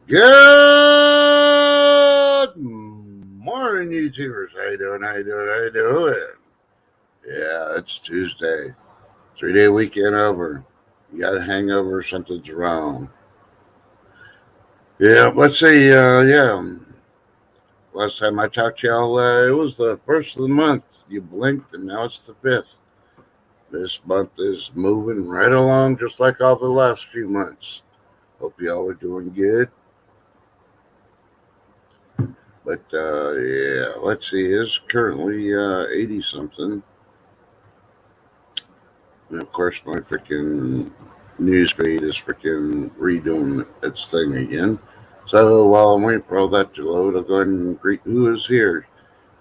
Good morning, YouTubers. How you doing? How you doing? How you doing? Yeah, it's Tuesday. 3-day weekend over. You got a hangover, something's wrong. Yeah, let's see. Last time I talked to y'all, it was the first of the month. You blinked, and now it's the 5th. This month is moving right along, just like all the last few months. Hope y'all are doing good. But yeah, let's see. It's currently 80 something. And of course, my freaking news feed is freaking redoing its thing again. So while I'm waiting for all that to load, I'll go ahead and greet who is here.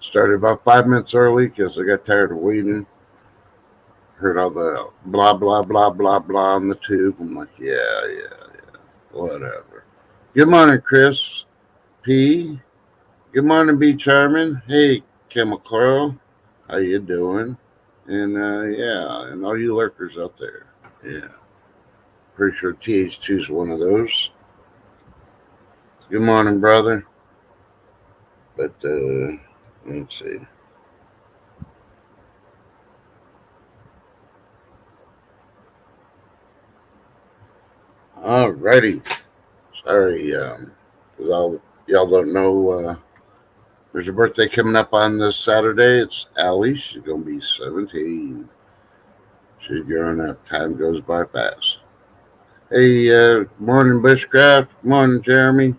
Started about 5 minutes early because I got tired of waiting. Heard all the blah, blah, blah, blah, blah on the tube. I'm like, yeah, whatever. Good morning, Chris P. Good morning, B. Charmin. Hey, Chemical. How you doing? And yeah, and all you lurkers out there. Yeah. Pretty sure TH2 is one of those. Good morning, brother. But let's see. Alrighty. Sorry, y'all don't know. There's a birthday coming up on this Saturday. It's Allie. She's gonna be 17. She's growing up. Time goes by fast. Hey, morning, Bushcraft. Morning, Jeremy.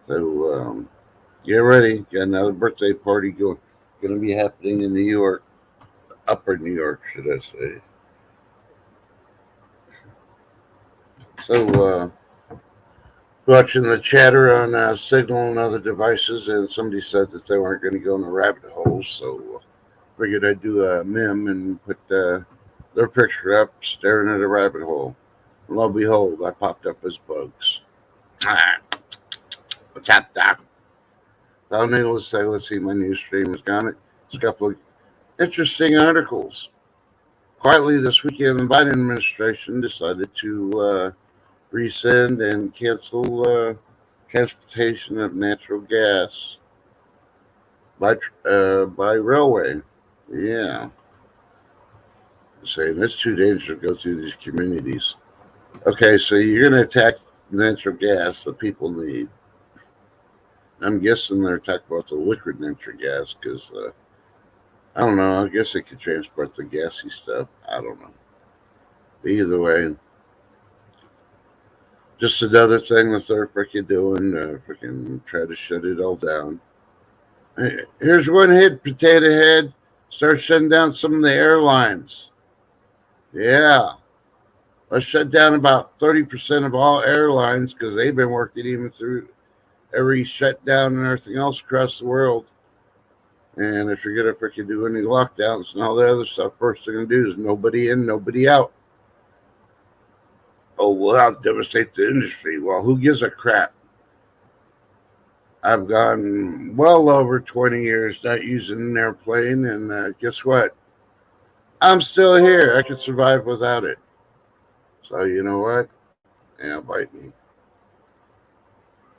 So get ready. Got another birthday party going to be happening in New York, Upper New York, should I say? So watching the chatter on Signal and other devices, and somebody said that they weren't going to go in a rabbit hole, so figured I'd do a meme and put their picture up staring at a rabbit hole. Lo and behold, I popped up as Bugs. What's up, Doc? Without needless to say, let's see, my news stream has gone. It's a couple of interesting articles. Quietly this weekend, the Biden administration decided to rescind and cancel transportation of natural gas by railway. Yeah, saying it's too dangerous to go through these communities. Okay, so you're going to attack natural gas that people need. I'm guessing they're talking about the liquid natural gas because I don't know. I guess it could transport the gassy stuff. I don't know. But either way, just another thing that they're freaking doing, freaking try to shut it all down. Here's one hit, Potato Head. Start shutting down some of the airlines. Yeah. Let's shut down about 30% of all airlines because they've been working even through every shutdown and everything else across the world. And if you're going to freaking do any lockdowns and all the other stuff, first they're going to do is nobody in, nobody out. Oh, well, that'll devastate the industry. Well, who gives a crap? I've gone well over 20 years not using an airplane, and guess what? I'm still here. I could survive without it. So you know what? Yeah, bite me.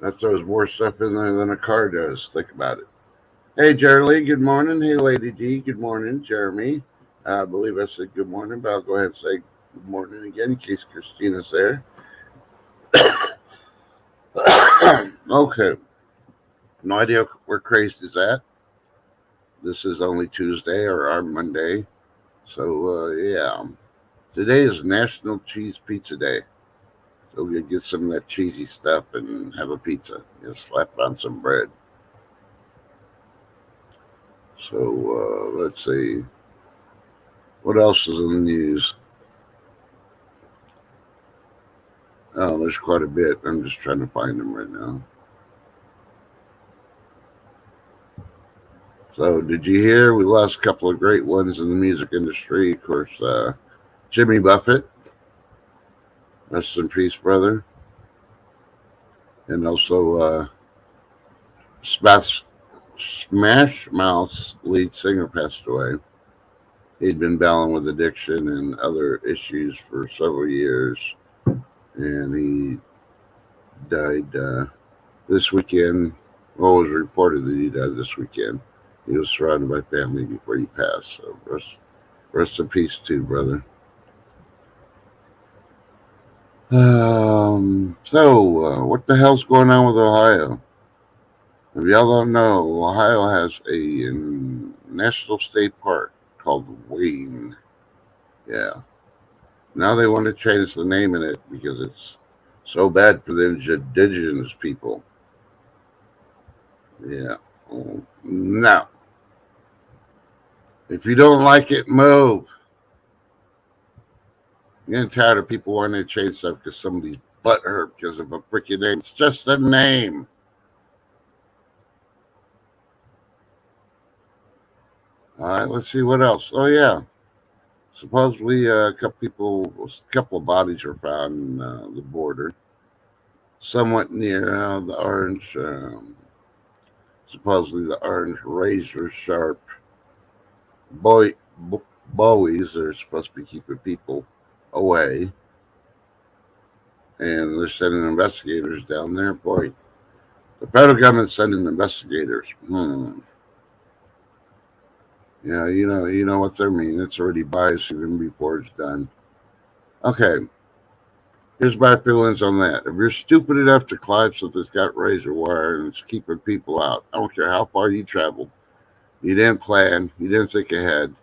That throws more stuff in there than a car does. Think about it. Hey, Jerry, good morning. Hey, Lady D, good morning. Jeremy, I believe I said good morning, but I'll go ahead and say good morning again in case Christina's there. Okay. No idea where Crazed is at. This is only Tuesday or our Monday. So, yeah. Today is National Cheese Pizza Day. So we'll get some of that cheesy stuff and have a pizza. Slap on some bread. So, let's see. What else is in the news? Oh, there's quite a bit. I'm just trying to find them right now. So, did you hear? We lost a couple of great ones in the music industry. Of course, Jimmy Buffett. Rest in peace, brother. And also, Smash Mouth's lead singer passed away. He'd been battling with addiction and other issues for several years. And he died this weekend. Well, it was reported that he died this weekend. He was surrounded by family before he passed. So rest in peace, too, brother. What the hell's going on with Ohio? If y'all don't know, Ohio has a national state park called Wayne. Yeah. Now they want to change the name in it because it's so bad for the indigenous people. Yeah. No. If you don't like it, move. I'm getting tired of people wanting to change stuff because somebody's butthurt because of a freaking name. It's just a name. All right, let's see what else. Oh yeah, supposedly a couple of bodies were found on the border, somewhat near the orange. Supposedly the orange razor sharp boy, bowies are supposed to be keeping people away, and they're sending investigators down there. Boy, the federal government's sending investigators. Yeah, you know what they mean. It's already biased even before it's done. Okay, here's my feelings on that. If you're stupid enough to climb something that's got razor wire and it's keeping people out, I don't care how far you traveled. You didn't plan. You didn't think ahead.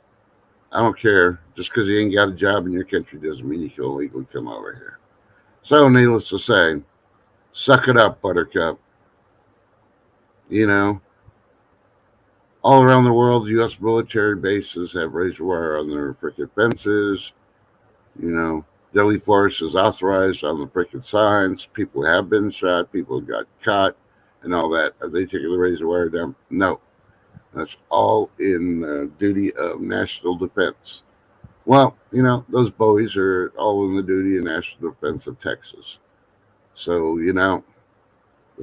I don't care. Just because you ain't got a job in your country doesn't mean you can illegally come over here. So, needless to say, suck it up, Buttercup. You know, all around the world, U.S. military bases have razor wire on their freaking fences. You know, deadly force is authorized on the freaking signs. People have been shot. People got caught and all that. Are they taking the razor wire down? No. That's all in the duty of national defense. Well, those Bowies are all in the duty of national defense of Texas. So, the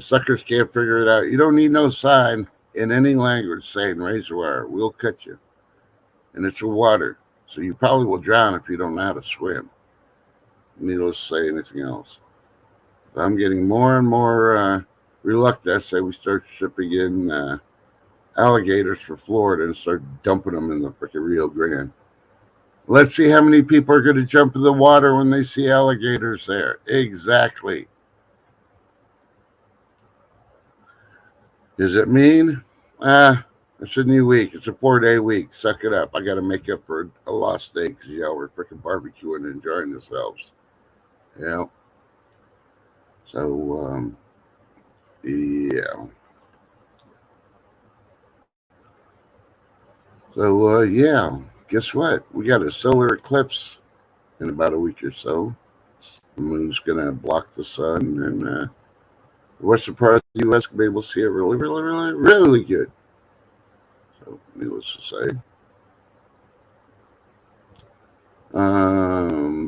suckers can't figure it out. You don't need no sign in any language saying razor wire. We'll cut you. And it's water. So you probably will drown if you don't know how to swim. Needless to say anything else. But I'm getting more and more reluctant. I say we start shipping in alligators for Florida and start dumping them in the freaking Rio Grande. Let's see how many people are going to jump in the water when they see alligators there. Exactly. Does it mean? It's a new week. It's a 4-day week. Suck it up. I got to make up for a lost day because y'all were freaking barbecuing and enjoying yourselves. Yeah. So, yeah. So, yeah. Guess what? We got a solar eclipse in about a week or so. The moon's going to block the sun, and the western part of the U.S. can be able to see it really, really, really, really good. So, needless to say.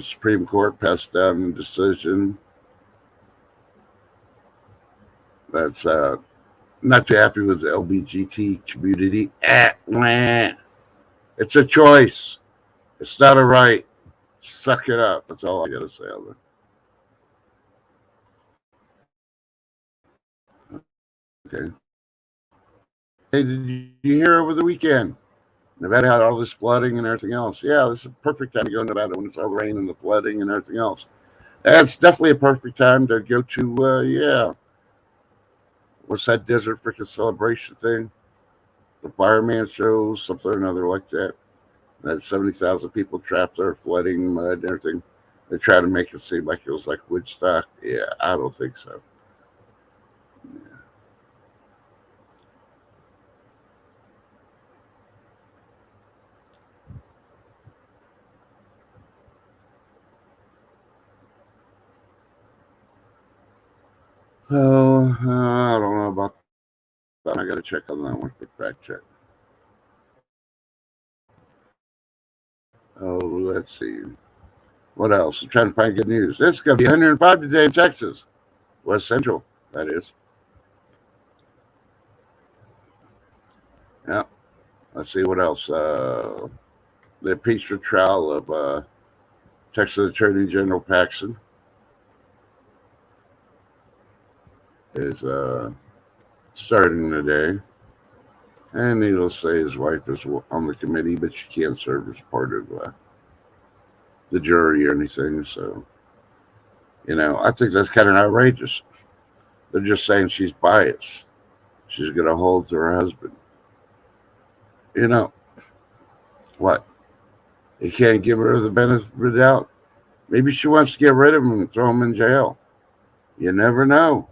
Supreme Court passed down a decision that's not too happy with the LBGT community. It's a choice. It's not a right. Suck it up. That's all I got to say on that. Okay. Hey, did you hear over the weekend? Nevada had all this flooding and everything else. Yeah, this is a perfect time to go to Nevada when it's all the rain and the flooding and everything else. That's definitely a perfect time to go to, what's that desert freaking celebration thing? The fireman show, something or another like that. That 70,000 people trapped there, flooding, mud, and everything. They try to make it seem like it was like Woodstock. Yeah, I don't think so. So, I don't know about that. I got to check on that one for fact check. Oh, let's see. What else? I'm trying to find good news. It's going to be 105 today in Texas. West Central, that is. Yeah. Let's see what else. The impeachment trial of Texas Attorney General Paxton. is starting today. And needless to say, his wife is on the committee, but she can't serve as part of the jury or anything. So, I think that's kind of outrageous. They're just saying she's biased. She's going to hold to her husband. You know, what? You can't give her the benefit of the doubt. Maybe she wants to get rid of him and throw him in jail. You never know.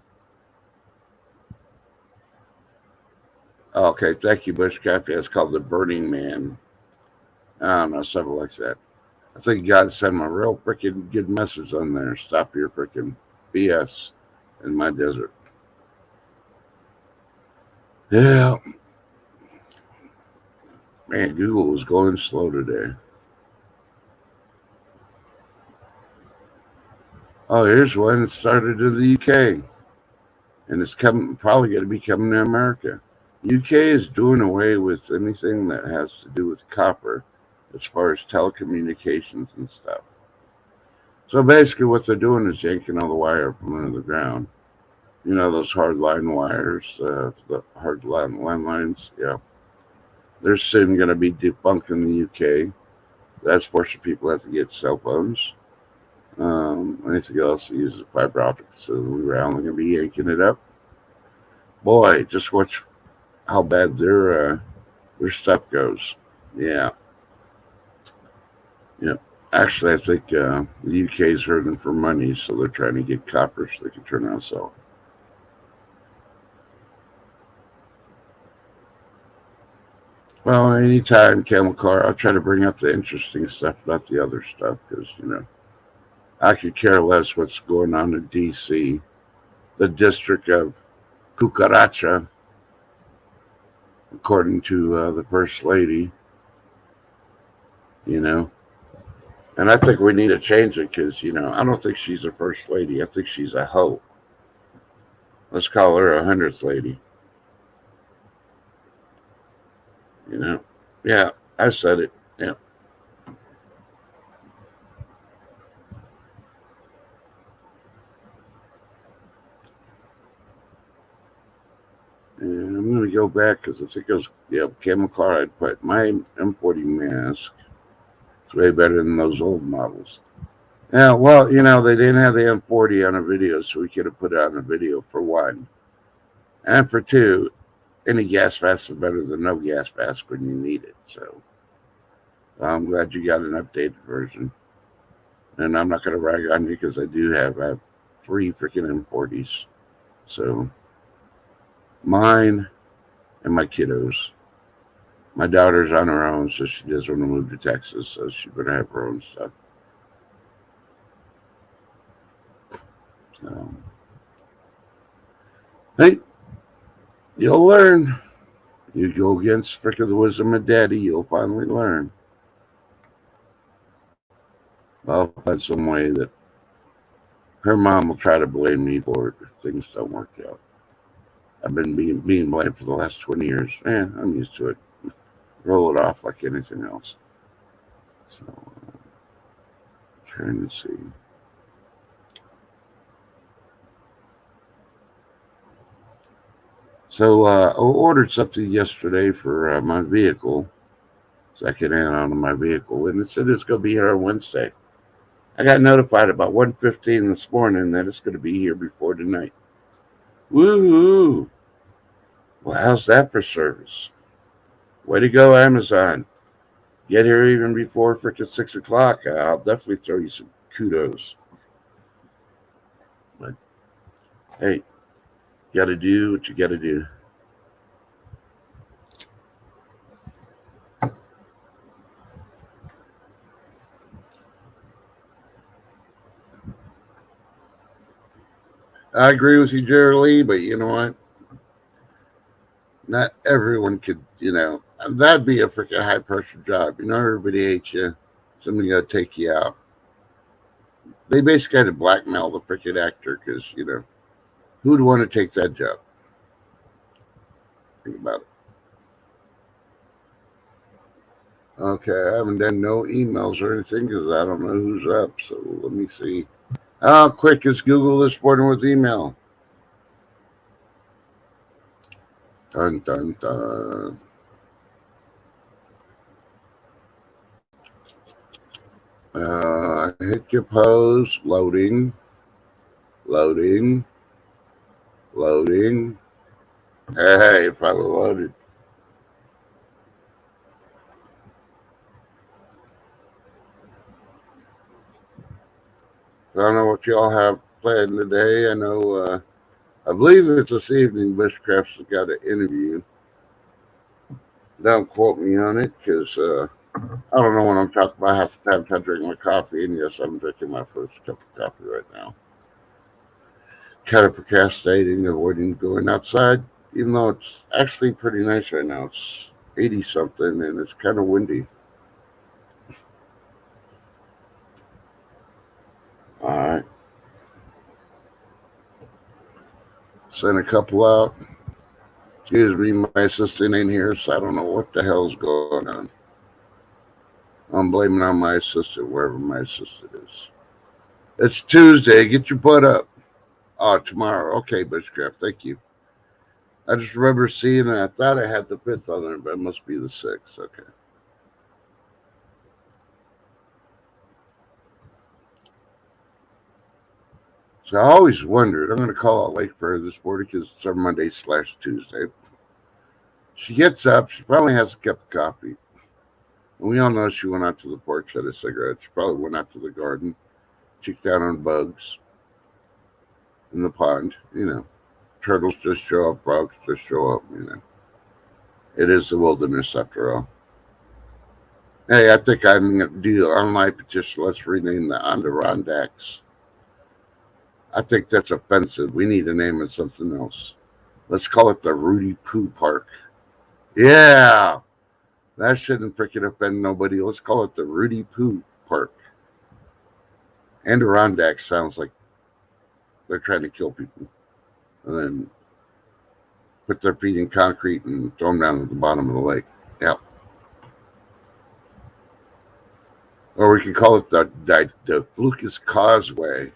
Okay, thank you, Bush Cappy. It's called The Burning Man. I don't know, something like that. I think God sent him a real freaking good message on there. Stop your freaking BS in my desert. Yeah. Man, Google was going slow today. Oh, here's one that started in the UK. And it's probably going to be coming to America. UK is doing away with anything that has to do with copper as far as telecommunications and stuff. So basically what they're doing is yanking all the wire from under the ground. Those hard line wires, the hard line landlines, yeah. They're soon going to be debunked in the UK. That's forcing people have to get cell phones. Anything else that uses fiber optics. So we're only going to be yanking it up. Boy, just watch how bad their stuff goes. Yeah. Yeah. Actually, I think the UK is hurting for money, so they're trying to get copper so they can turn around and sell it. Well, anytime, Camel Car, I'll try to bring up the interesting stuff, not the other stuff, because, I could care less what's going on in D.C., the district of Cucaracha, according to the First Lady, And I think we need to change it because, I don't think she's a First Lady. I think she's a hoe. Let's call her a 100th Lady. Yeah, I said it. Yeah. And I'm going to go back because I think it was, Camel Chloride put my M40 mask. It's way better than those old models. Yeah, well, they didn't have the M40 on a video, so we could have put it on a video for one. And for two, any gas mask is better than no gas mask when you need it. So I'm glad you got an updated version. And I'm not going to rag on you because I have 3 freaking M40s. So mine and my kiddos. My daughter's on her own, so she doesn't want to move to Texas, so she better have her own stuff. Hey, you'll learn. You go against freaking the wisdom of Daddy, you'll finally learn. I'll find some way that her mom will try to blame me for it if things don't work out. I've been being blamed for the last 20 years. I'm used to it. Roll it off like anything else. So, trying to see. So, I ordered something yesterday for my vehicle, second hand on my vehicle, and it said it's going to be here on Wednesday. I got notified about 1:15 this morning that it's going to be here before tonight. Woo! Well, how's that for service? Way to go, Amazon. Get here even before freaking 6 o'clock. I'll definitely throw you some kudos. But, hey, you got to do what you got to do. I agree with you, Jerry Lee, but you know what? Not everyone could, that'd be a freaking high pressure job. Everybody hates you. Somebody got to take you out. They basically had to blackmail the freaking actor because, who'd want to take that job? Think about it. Okay, I haven't done no emails or anything because I don't know who's up. So let me see. How quick is Google this morning with email? Dun, dun, dun. Hit your pose. Loading. Loading. Loading. Hey, probably loaded. I don't know what y'all have planned today. I believe it's this evening. Bushcraft's got an interview. Don't quote me on it because I don't know what I'm talking about half the time I drink my coffee. And yes, I'm drinking my first cup of coffee right now. Kind of procrastinating, avoiding going outside, even though it's actually pretty nice right now. It's 80 something and it's kind of windy. All right. Sent a couple out. Excuse me, my assistant ain't here, so I don't know what the hell's going on. I'm blaming on my assistant, wherever my assistant is. It's Tuesday. Get your butt up. Oh, tomorrow. Okay, Bushcraft. Thank you. I just remember seeing it. I thought I had the 5th on there, but it must be the 6th. Okay. So I always wondered. I'm going to call out Lake for her this morning because it's our Monday/Tuesday. She gets up. She probably has a cup of coffee. And we all know she went out to the porch, had a cigarette. She probably went out to the garden, checked down on bugs in the pond. Turtles just show up, frogs just show up. It is the wilderness after all. Hey, I think I'm going to do online petition. Let's rename the Adirondacks. I think that's offensive. We need to name it something else. Let's call it the Rudy Poo Park. Yeah, that shouldn't freaking offend nobody. Let's call it the Rudy Poo Park. Adirondacks sounds like they're trying to kill people. And then put their feet in concrete and throw them down at the bottom of the lake. Yeah. Or we can call it the Flukas Causeway.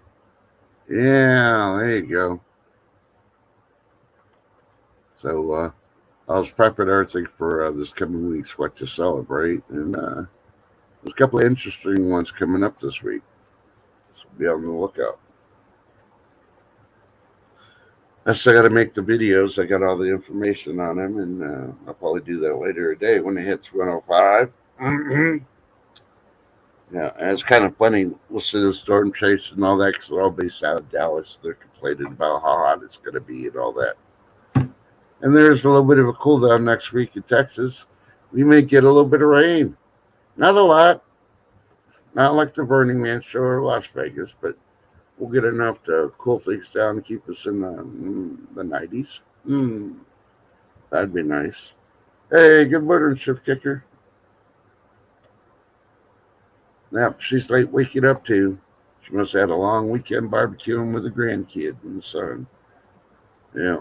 Yeah, there you go. So I was prepping everything for this coming week's what to celebrate, and there's a couple of interesting ones coming up this week. So be on the lookout. I still got to make the videos. I got all the information on them, and I'll probably do that later today when it hits 105. Mm-hmm. Yeah, and it's kind of funny listening to Storm Chase and all that because they're all based out of Dallas. They're complaining about how hot it's going to be and all that. And there's a little bit of a cool down next week in Texas. We may get a little bit of rain. Not a lot. Not like the Burning Man show or Las Vegas, but we'll get enough to cool things down and keep us in the 90s. That'd be nice. Hey, good morning, Shift Kicker. Now, she's late waking up too. She must have had a long weekend barbecuing with a grandkid in the sun. Yeah.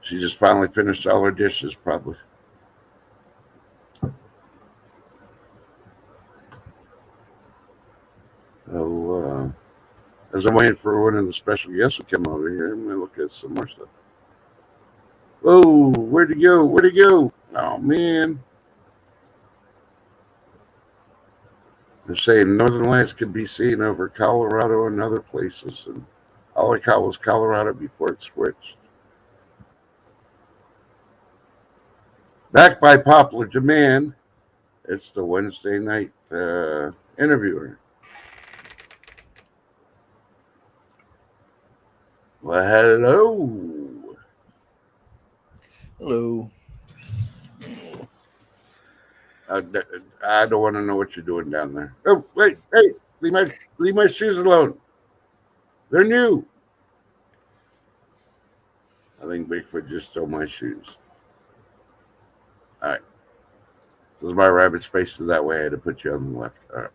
She just finally finished all her dishes, probably. So, as I'm waiting for one of the special guests to come over here, I'm going to look at some more stuff. Oh, where'd he go? Where'd he go? Oh, man. They're saying northern lights could be seen over Colorado and other places. And all I caught was Colorado before it switched. Backed by popular demand, it's the Wednesday night interviewer. Well, hello. Hello. I don't want to know what you're doing down there. Oh, wait, hey, leave my shoes alone. They're new. I think Bigfoot just stole my shoes. All right. This is my rabbit space, so that way I had to put you on the left. All right.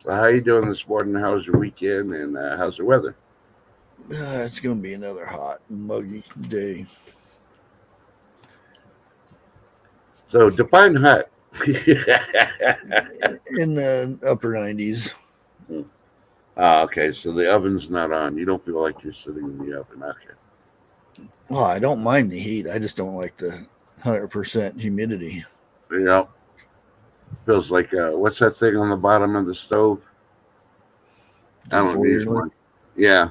So how you doing this morning? How's your weekend, and how's the weather? It's going to be another hot, muggy day. So define hot. In the upper 90s. Okay, so the oven's not on. You don't feel like you're sitting in the oven. Okay. Well, I don't mind the heat. I just don't like the 100% humidity. Yeah, feels like what's that thing on the bottom of the stove? I The don't use boiler. one. Yeah,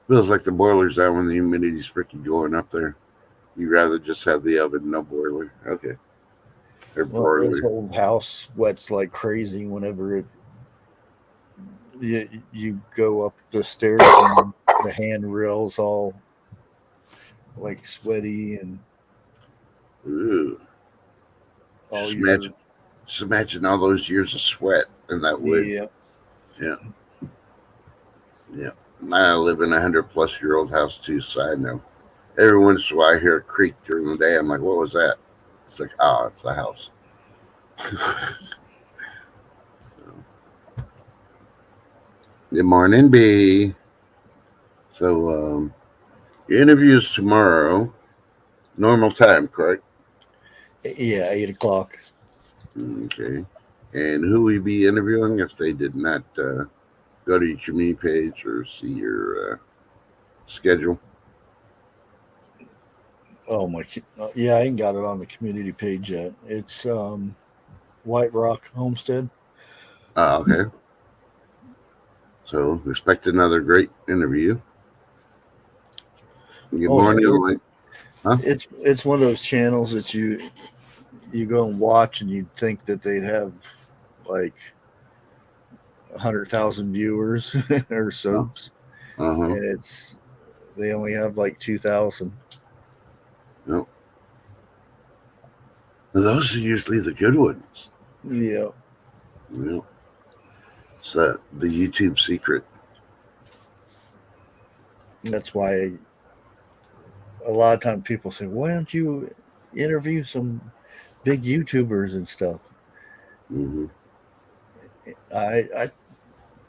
feels like the boiler's down when the humidity's freaking going up there. You rather just have the oven, no boiler. Okay, or Well, this broiler. old house sweats like crazy whenever you go up the stairs and the handrails all like sweaty and Ooh, all just your imagine, just imagine all those years of sweat in that wood. yeah. Yeah, yeah. I live in a 100-plus-year-old house too, so I know. Every once in a while, I hear a creak during the day. I'm like, "What was that?" It's like, "Ah, it's the house." Good morning, B. So, your interview's tomorrow, normal time, correct? Yeah, 8 o'clock. Okay. And who will you be interviewing if they did not go to your community page or see your schedule? Oh my, yeah, I ain't got it on the community page yet. It's White Rock Homestead. Okay. So, expect another great interview. Good Oh yeah, morning, Lloyd. Huh? it's one of those channels that you go and watch and you'd think that they'd have like 100,000 viewers or Oh, subs, uh-huh. and they only have like 2,000. Yep. Those are usually the good ones. Yeah, Yep. It's the YouTube secret. that's why a lot of times people say, "Why don't you interview some big YouTubers and stuff?" Hmm. I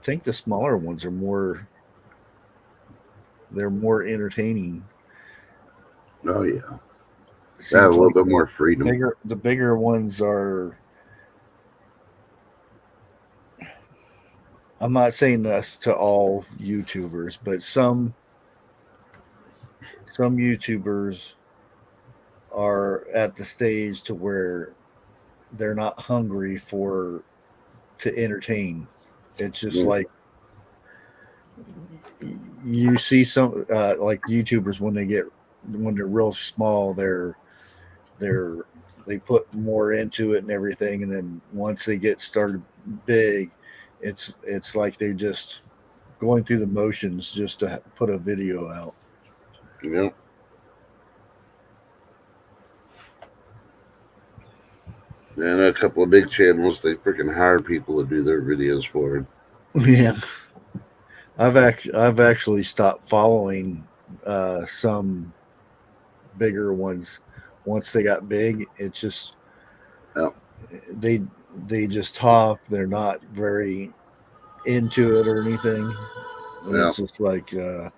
think the smaller ones are more entertaining. Oh, yeah. It They have a seems little like bit more freedom. the bigger ones are. I'm not saying this to all YouTubers, but some YouTubers are at the stage to where they're not hungry for to entertain. It's just Mm. like you see some like YouTubers when they're real small, they're they put more into it and everything, and then once they get started big, it's like they're just going through the motions just to put a video out. Yep. And a couple of big channels, they freaking hire people to do their videos for them. Yeah, I've actually stopped following some bigger ones. Once they got big, it's just Yep. they they just talk. They're not very into it or anything, and Yep. it's just like I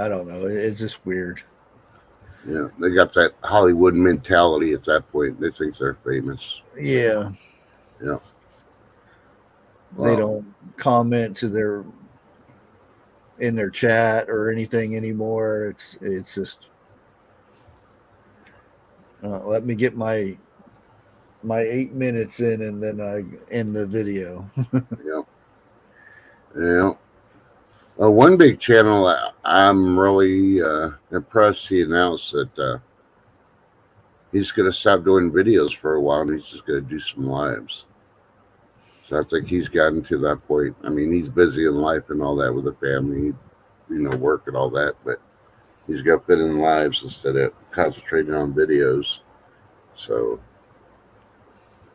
don't know. It's just weird. Yeah. They got that Hollywood mentality at that point. They think they're famous. Yeah, Yeah. they Well, don't comment to their in their chat or anything anymore. It's just let me get my 8 minutes in, and then I end the video. yeah. Yeah. One big channel I'm really impressed. He announced that he's going to stop doing videos for a while and he's just going to do some lives. So I think he's gotten to that point. I mean, he's busy in life and all that with the family, work and all that, but he's got to fit in lives instead of concentrating on videos. So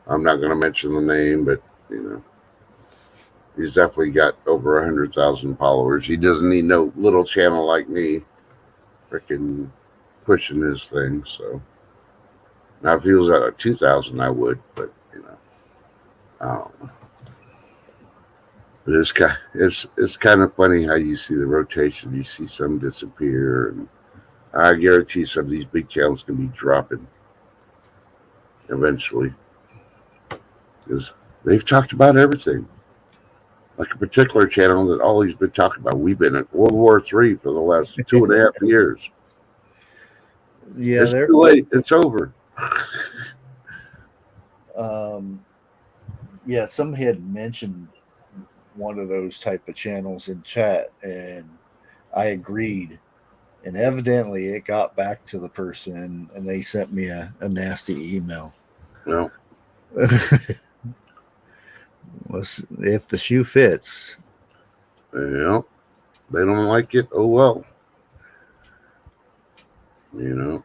I'm not going to mention the name, but you know, he's definitely got over 100,000 followers. He doesn't need no little channel like me, freaking pushing his thing. So now if he was at 2,000, I would, but I don't know. But it's kind of funny how you see the rotation. You see some disappear, and I guarantee some of these big channels can be dropping eventually because they've talked about everything. like a particular channel that all he's been talking about. We've been at World War III for the last 2.5 years. Yeah, It's too late. It's over. Yeah, somebody had mentioned one of those type of channels in chat, and I agreed. And evidently, it got back to the person, and they sent me a nasty email. Well, If the shoe fits. you know, they don't like it. Oh well. You know,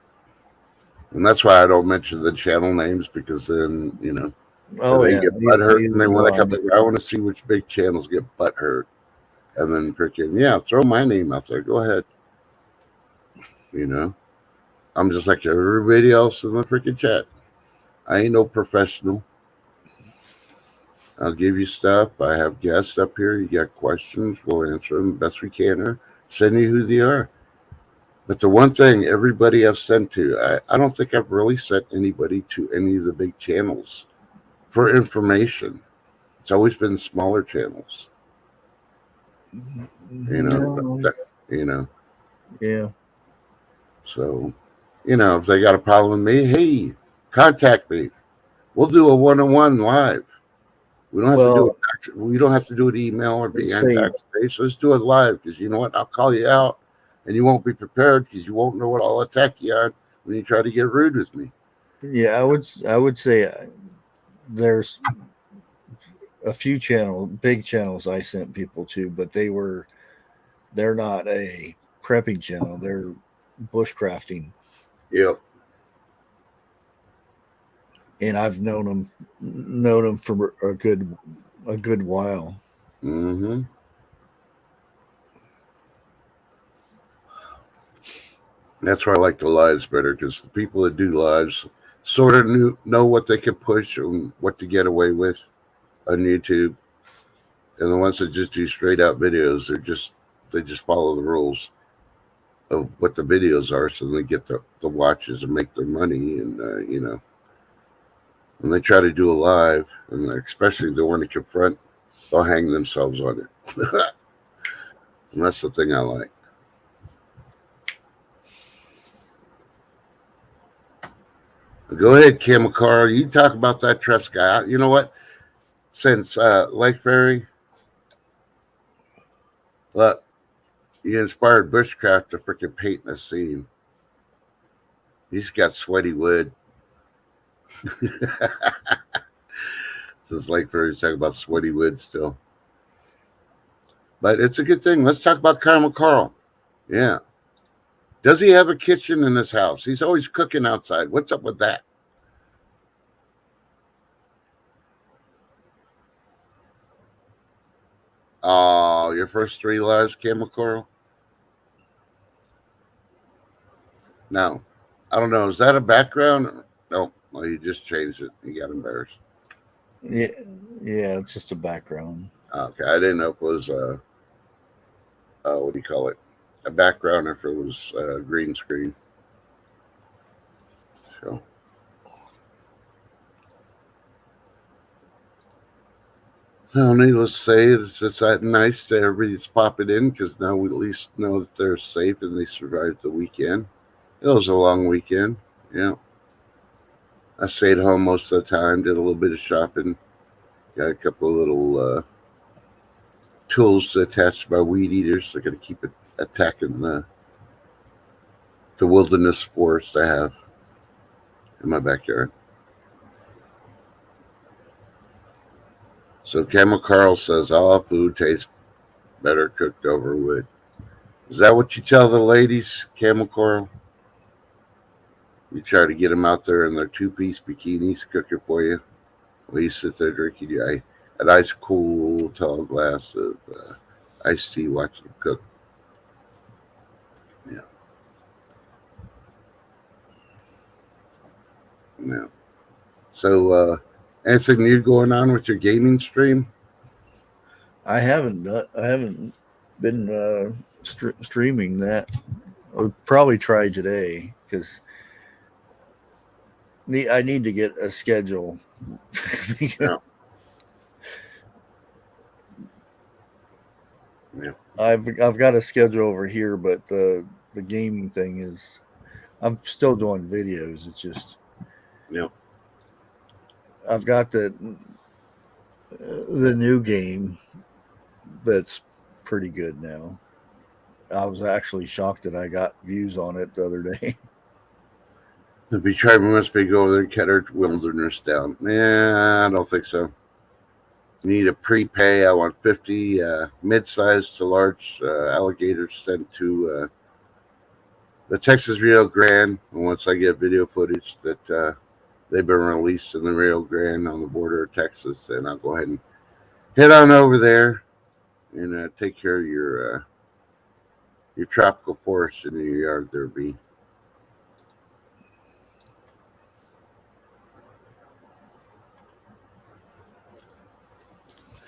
and that's why I don't mention the channel names, because then Oh they yeah, get butt hurt, and they want to come back. back. I want to see which big channels get butt hurt, and then freaking throw my name out there. Go ahead. I'm just like everybody else in the freaking chat. I ain't no professional. I'll give you stuff. I have guests up here. You got questions, we'll answer them the best we can, or send you who they are. But the one thing everybody I've sent to, I don't think I've really sent anybody to any of the big channels for information. It's always been smaller channels. No. Yeah. So, if they got a problem with me, hey, contact me. We'll do a one-on-one live. We don't have to do it. We don't have to do an email or be on backspace. Let's do it live, because you know what? I'll call you out, and you won't be prepared, because you won't know what I'll attack you on when you try to get rude with me. Yeah, I would say there's a few big channels I sent people to, but they're not a prepping channel. They're bushcrafting. Yep. And I've known them for a good while. Mm-hmm. That's why I like the lives better, because the people that do lives sort of know what they can push and what to get away with on YouTube, and the ones that just do straight out videos, they just follow the rules of what the videos are, so they get the watches and make their money, and when they try to do a live, and especially the one to confront, they'll hang themselves on it. And that's the thing I like. Go ahead, Kim Carl. You talk about that trust guy. You know what? Since Lake Ferry, look, you inspired Bushcraft to freaking paint a scene. He's got sweaty wood. Since Lake Ferry's talking about sweaty wood still. But it's a good thing. Let's talk about Caramel Carl. Yeah. Does he have a kitchen in his house? He's always cooking outside. What's up with that? Oh, your first 3 lives, Caramel Carl? No. I don't know. Is that a background? No. Well, you just changed it. You got embarrassed. Yeah, it's just a background. Okay, I didn't know if it was what do you call it? A background, or if it was green screen. So. Well, needless to say, it's just nice that everybody's popping in, because now we at least know that they're safe and they survived the weekend. It was a long weekend. Yeah. I stayed home most of the time, did a little bit of shopping, got a couple of little tools to attach to my weed eaters. So I got to keep it attacking the wilderness forest I have in my backyard. So Caramel Carl says all food tastes better cooked over wood. Is that what you tell the ladies, Caramel Carl? You try to get them out there in their 2-piece bikinis cooking for you, while you sit there drinking an ice cool tall glass of iced tea, watching them cook. Yeah. Yeah. So, anything new going on with your gaming stream? I haven't been streaming that. I'll probably try today, because I need to get a schedule. Yeah. Yeah. I've got a schedule over here, but the gaming thing is I'm still doing videos. It's just Yeah. I've got the new game that's pretty good now. I was actually shocked that I got views on it the other day. If you try, must be go over there and cut our wilderness down. Yeah, I don't think so. You need a prepay. I want 50 mid-sized to large alligators sent to the Texas Rio Grande. And once I get video footage that they've been released in the Rio Grande on the border of Texas, then I'll go ahead and head on over there and take care of your tropical forest in your yard there, B.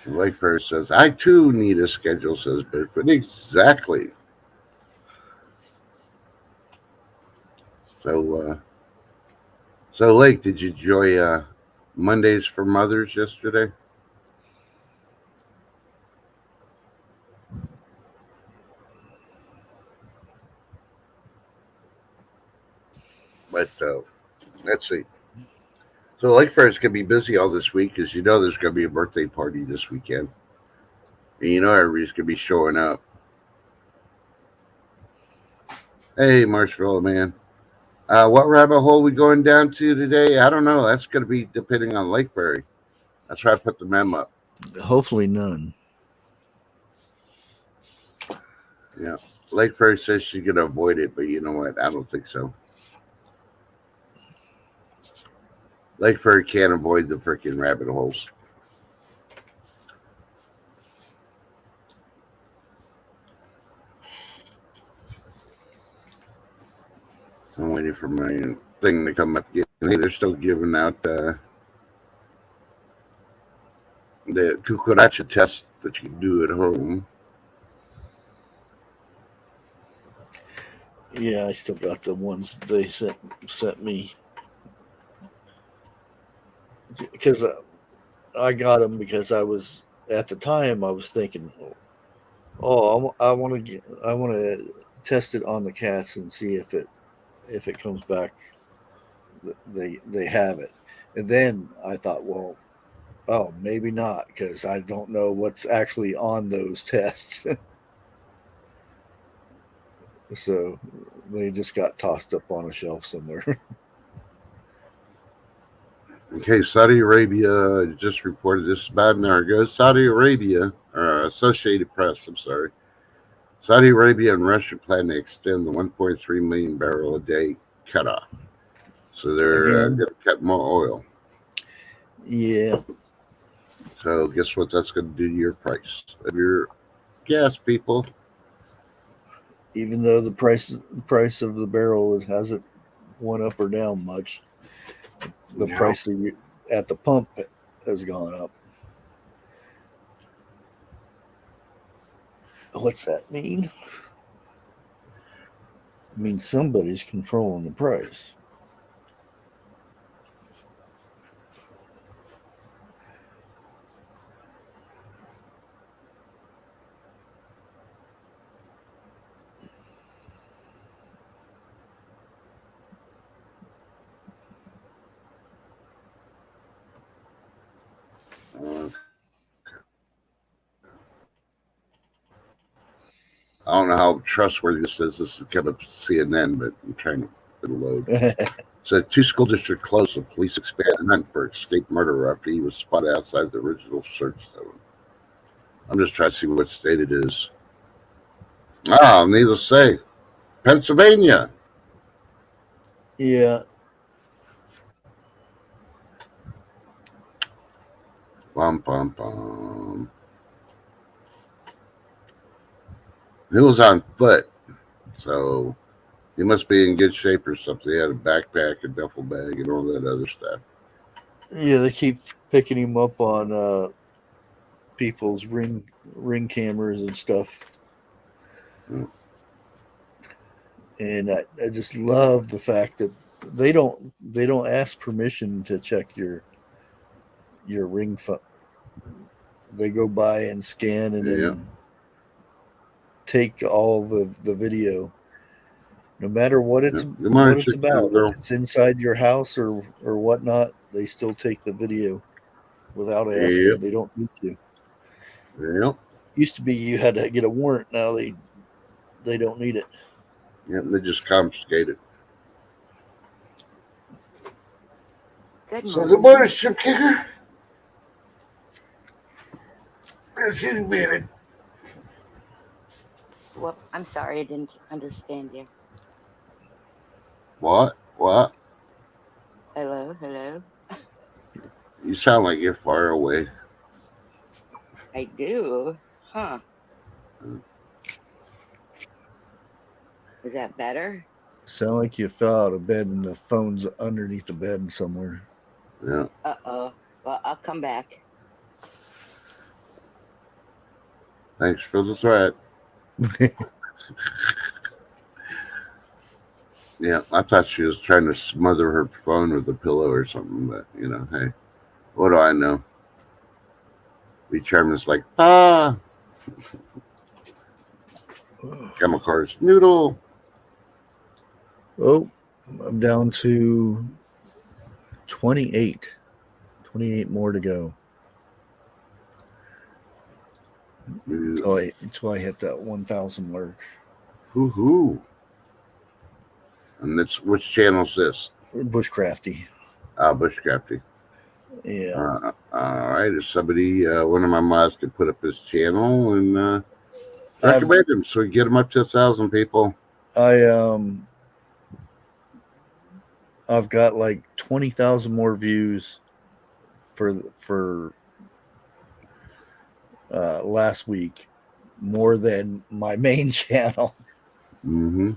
Like First says, I too need a schedule, says Bigfoot. Exactly. So Lake, did you enjoy Mondays for Mothers yesterday? But let's see. So Lake Fair's gonna be busy all this week because you know there's gonna be a birthday party this weekend, and you know everybody's gonna be showing up. Hey, Marshmallow Man. What rabbit hole we going down to today? I don't know. That's going to be depending on Lake Prairie. That's why I put the mem up. Hopefully, none. Yeah. Lake Prairie says she's going to avoid it, but you know what? I don't think so. Lake Prairie can't avoid the freaking rabbit holes. I'm waiting for my thing to come up again. Hey, they're still giving out the cucaracha test that you can do at home. Yeah, I still got the ones they sent me because I got them because I was at the time I was thinking, oh, I want to test it on the cats and see if it comes back. They have it, and then I thought, well, oh, maybe not because I don't know what's actually on those tests. So they just got tossed up on a shelf somewhere. Okay, Saudi Arabia just reported this about an hour ago. Saudi Arabia, or Associated Press, I'm sorry. Saudi Arabia and Russia plan to extend the 1.3 million barrel a day cutoff. So they're Again, going to cut more oil. yeah. So guess what that's going to do to your price of your gas, people? Even though the price of the barrel hasn't went up or down much, the Yeah. price at the pump has gone up. What's that mean? It means somebody's controlling the price. Uh, I don't know how trustworthy this is. This is kind of CNN, but I'm trying to load. So, two school districts closed. The police expanded hunt for escaped murderer after he was spotted outside the original search zone. I'm just trying to see what state it is. Needless to say, Pennsylvania. Yeah. Bum, bum, bum. He was on foot, so he must be in good shape or something. He had a backpack, a duffel bag, and all that other stuff. Yeah, they keep picking him up on people's ring cameras and stuff. Mm. And I just love the fact that they don't ask permission to check your ring phone. They go by and scan and Yeah. then take all the video, no matter what Yeah. it's Good morning, what it's chicken about. girl. If it's inside your house or whatnot, they still take the video without asking. Yep. They don't need to. Yep. Used to be you had to get a warrant. Now they don't need it. Yep. They just confiscate it. Good So morning. good morning, ship kicker. Yes, you made it. Well, I'm sorry, I didn't understand you. What? What? Hello, hello. You sound like you're far away. I do. Huh. Is that better? Sound like you fell out of bed and the phone's underneath the bed somewhere. Yeah. Uh-oh. Well, I'll come back. Thanks for the threat. Yeah, I thought she was trying to smother her phone with a pillow or something, but hey, what do I know? We charm is like, chemical cars, noodle. Oh, I'm down to 28. 28 more to go. Until I hit that 1,000 mark. Hoo-hoo. And that's which channel's this? Bushcrafty. Bushcrafty. Yeah. All right. If somebody, one of my mods could put up his channel and recommend him so we get him up to 1,000 people. I've got like 20,000 more views for last week, more than my main channel. Mm-hmm.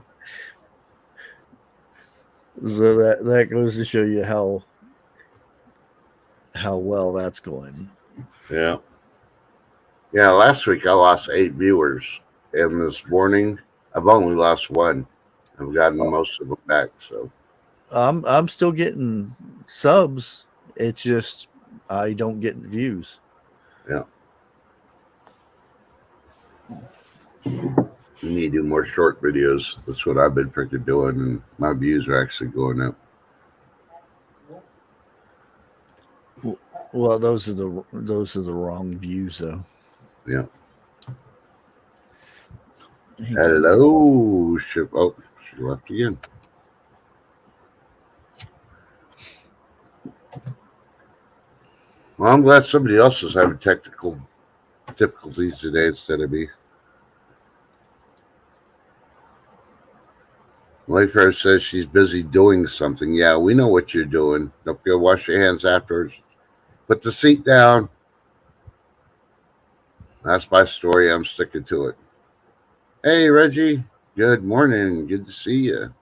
So that goes to show you how well that's going. Yeah. Yeah, last week I lost 8 viewers, and this morning I've only lost 1. I've gotten most of them back. So I'm still getting subs. It's just I don't get views. yeah, we need to do more short videos. That's what I've been freaking doing, and my views are actually going up. Well, those are the wrong views, though. Yeah. Hello, ship. Oh, she left again. Well, I'm glad somebody else is having technical difficulties today instead of me. Wayfair says she's busy doing something. Yeah, we know what you're doing. Don't forget to wash your hands afterwards. Put the seat down. That's my story. I'm sticking to it. Hey, Reggie. Good morning. Good to see you.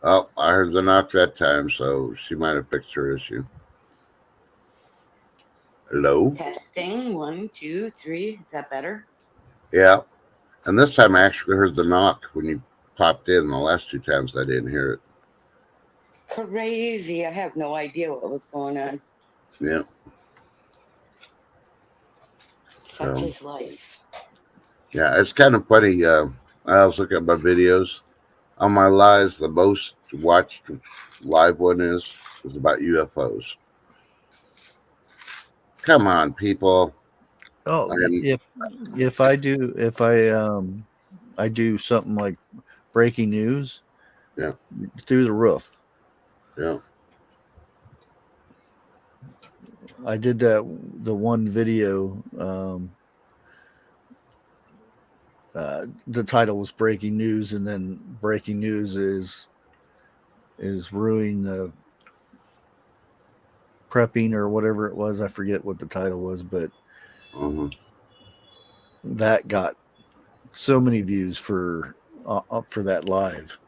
Oh, I heard the knock that time, so she might have fixed her issue. Hello? Testing. 1, 2, 3. Is that better? Yeah. And this time I actually heard the knock when you popped in. The last 2 times I didn't hear it. Crazy. I have no idea what was going on. Yeah. Such is life. Yeah, it's kind of funny. I was looking at my videos. On my lives, the most watched live one is about UFOs. Come on, people. Oh, if I do something like breaking news, yeah, through the roof. Yeah. I did the one video. The title was breaking news, and then breaking news is ruining the prepping or whatever it was. I forget what the title was, but that got so many views for that live.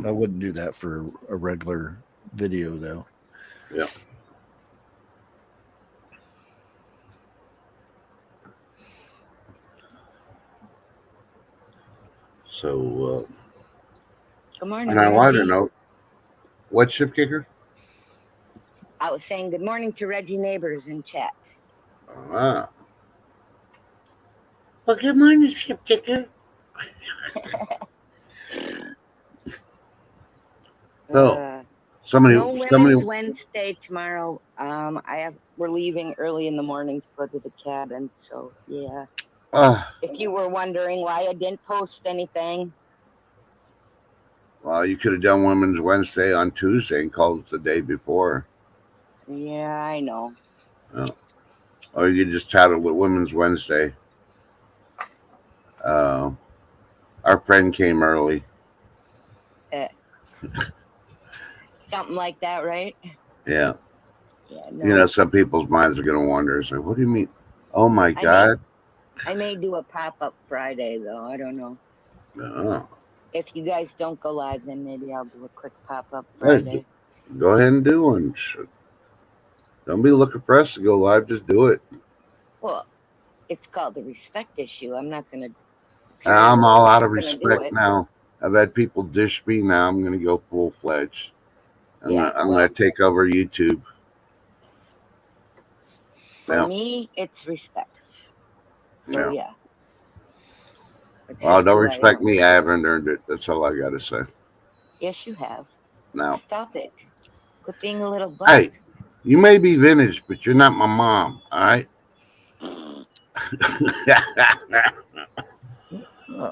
I wouldn't do that for a regular video, though. Yeah. So, good morning. And I want to know, what ship kicker? I was saying good morning to Reggie Neighbors in chat. Ah. Well, good morning, Ship Kicker. So, Uh, somebody, no Women's Wednesday tomorrow. We're leaving early in the morning to go to the cabin. So yeah. If you were wondering why I didn't post anything, well, you could have done Women's Wednesday on Tuesday and called it the day before. yeah, I know. Or you could just title it Women's Wednesday. Our friend came early. Something like that, right? Yeah. Yeah, no. You know, some people's minds are going to wonder. It's like, what do you mean? Oh, my God. I may do a pop-up Friday, though. I don't know. Oh. If you guys don't go live, then maybe I'll do a quick pop-up Hey, Friday. go ahead and do one. Don't be looking for us to go live. Just do it. Well, it's called the respect issue. I'm not going to. I'm all out of respect now. I've had people dish me. Now I'm going to go full-fledged. I'm going to take over YouTube. For me, it's respect. So, yeah. Well, don't respect me. I haven't earned it. That's all I got to say. Yes, you have. No. Stop it. Quit being a little butt. Hey, you may be vintage, but you're not my mom. All right.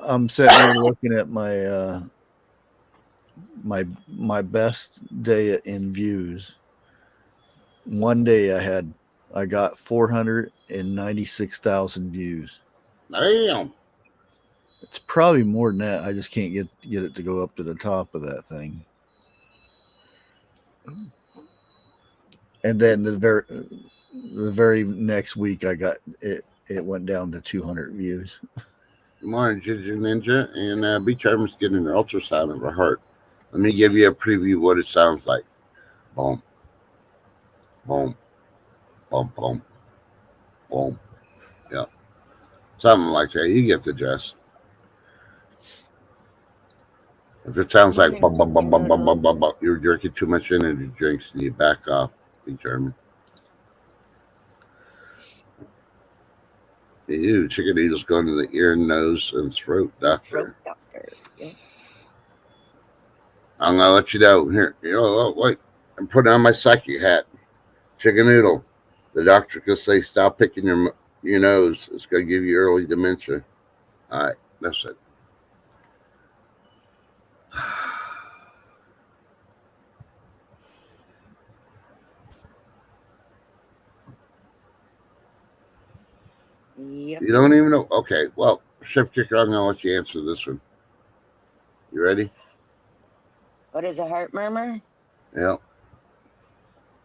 I'm sitting here looking at my my best day in views. One day I got 496,000 views. Damn. It's probably more than that. I just can't get it to go up to the top of that thing. And then the very next week I got it. It went down to 200 views. Good morning, Ginger Ninja, and Beach Armor's getting an ultrasound of her heart. Let me give you a preview of what it sounds like. Boom, boom, boom, boom, boom. Yeah, something like that. You get the gist. If it sounds like bum bum bum bum bum bum bum bum, you're drinking too much energy drinks, and you back off. Beach Armor. Ew, chicken needles going to the ear, nose, and throat doctor. Throat doctor. Yeah. I'm gonna let you know here. Wait, I'm putting on my psychic hat. Chicken noodle. The doctor could say, "Stop picking your nose. It's gonna give you early dementia." All right, that's it. Yep. You don't even know. Okay, well, Chef Kicker, I'm gonna let you answer this one. You ready? What is a heart murmur? Yeah.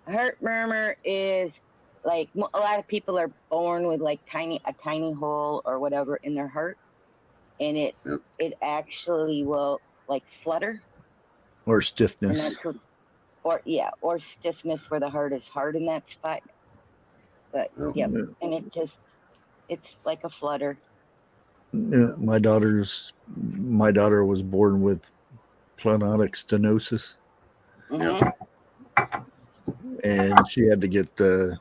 A heart murmur is like a lot of people are born with like a tiny hole or whatever in their heart, and it actually will like flutter or stiffness. And that's or stiffness where the heart is hard in that spot. But and it's like a flutter. Yeah, my daughter was born with planotic stenosis. Mm-hmm. And she had to get the,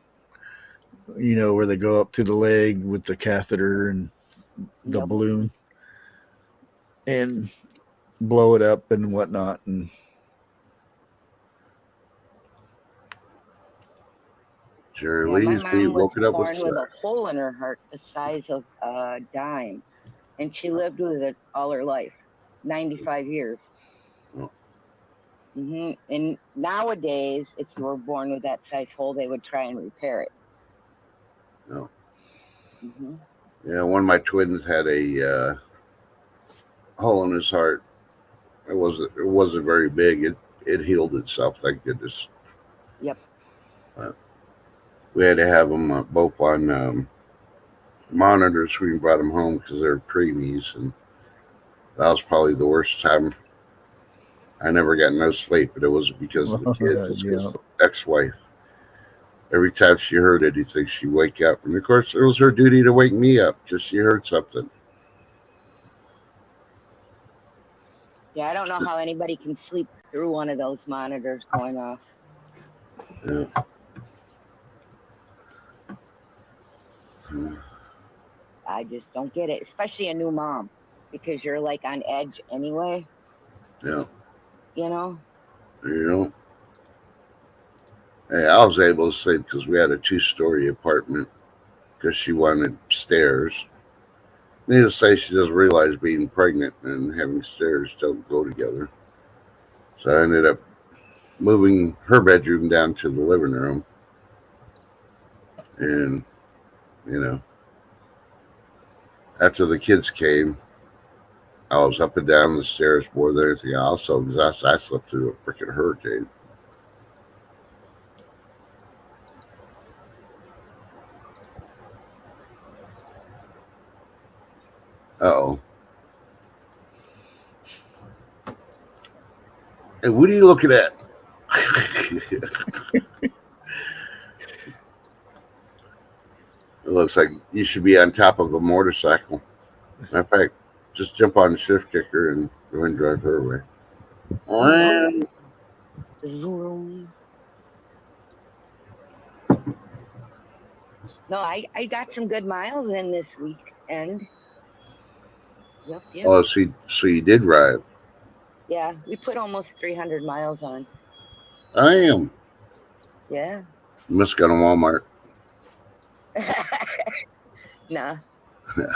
where they go up to the leg with the catheter and the balloon and blow it up and whatnot. And my mom was born with a hole in her heart the size of a dime, and she lived with it all her life, 95 years. Oh. Mm-hmm. And nowadays, if you were born with that size hole, they would try and repair it. No. Mm-hmm. Yeah, one of my twins had a hole in his heart. It wasn't very big. It healed itself, thank goodness. Yep. We had to have them both on monitors when we brought them home because they're preemies, and that was probably the worst time. I never got no sleep, but it was because of the kids. The ex-wife. Every time she heard anything, she'd wake up. And, of course, it was her duty to wake me up because she heard something. Yeah, I don't know how anybody can sleep through one of those monitors going off. Yeah. I just don't get it, especially a new mom, because you're like on edge anyway. Yeah. You know. You know. Hey, I was able to sleep because we had a 2-story apartment because she wanted stairs. Needless to say, she doesn't realize being pregnant and having stairs don't go together. So I ended up moving her bedroom down to the living room. And, you know, after the kids came, I was up and down the stairs more than anything else. So exhausted, I slept through a freaking hurricane. Uh-oh. Hey, what are you looking at? It looks like you should be on top of a motorcycle. Matter of fact, just jump on the shift kicker and go ahead and drive her away. Zoom. No, I got some good miles in this weekend. Yep. Oh, so you did ride. Yeah, we put almost 300 miles on. I am. Yeah. You must go to Walmart. Nah. No.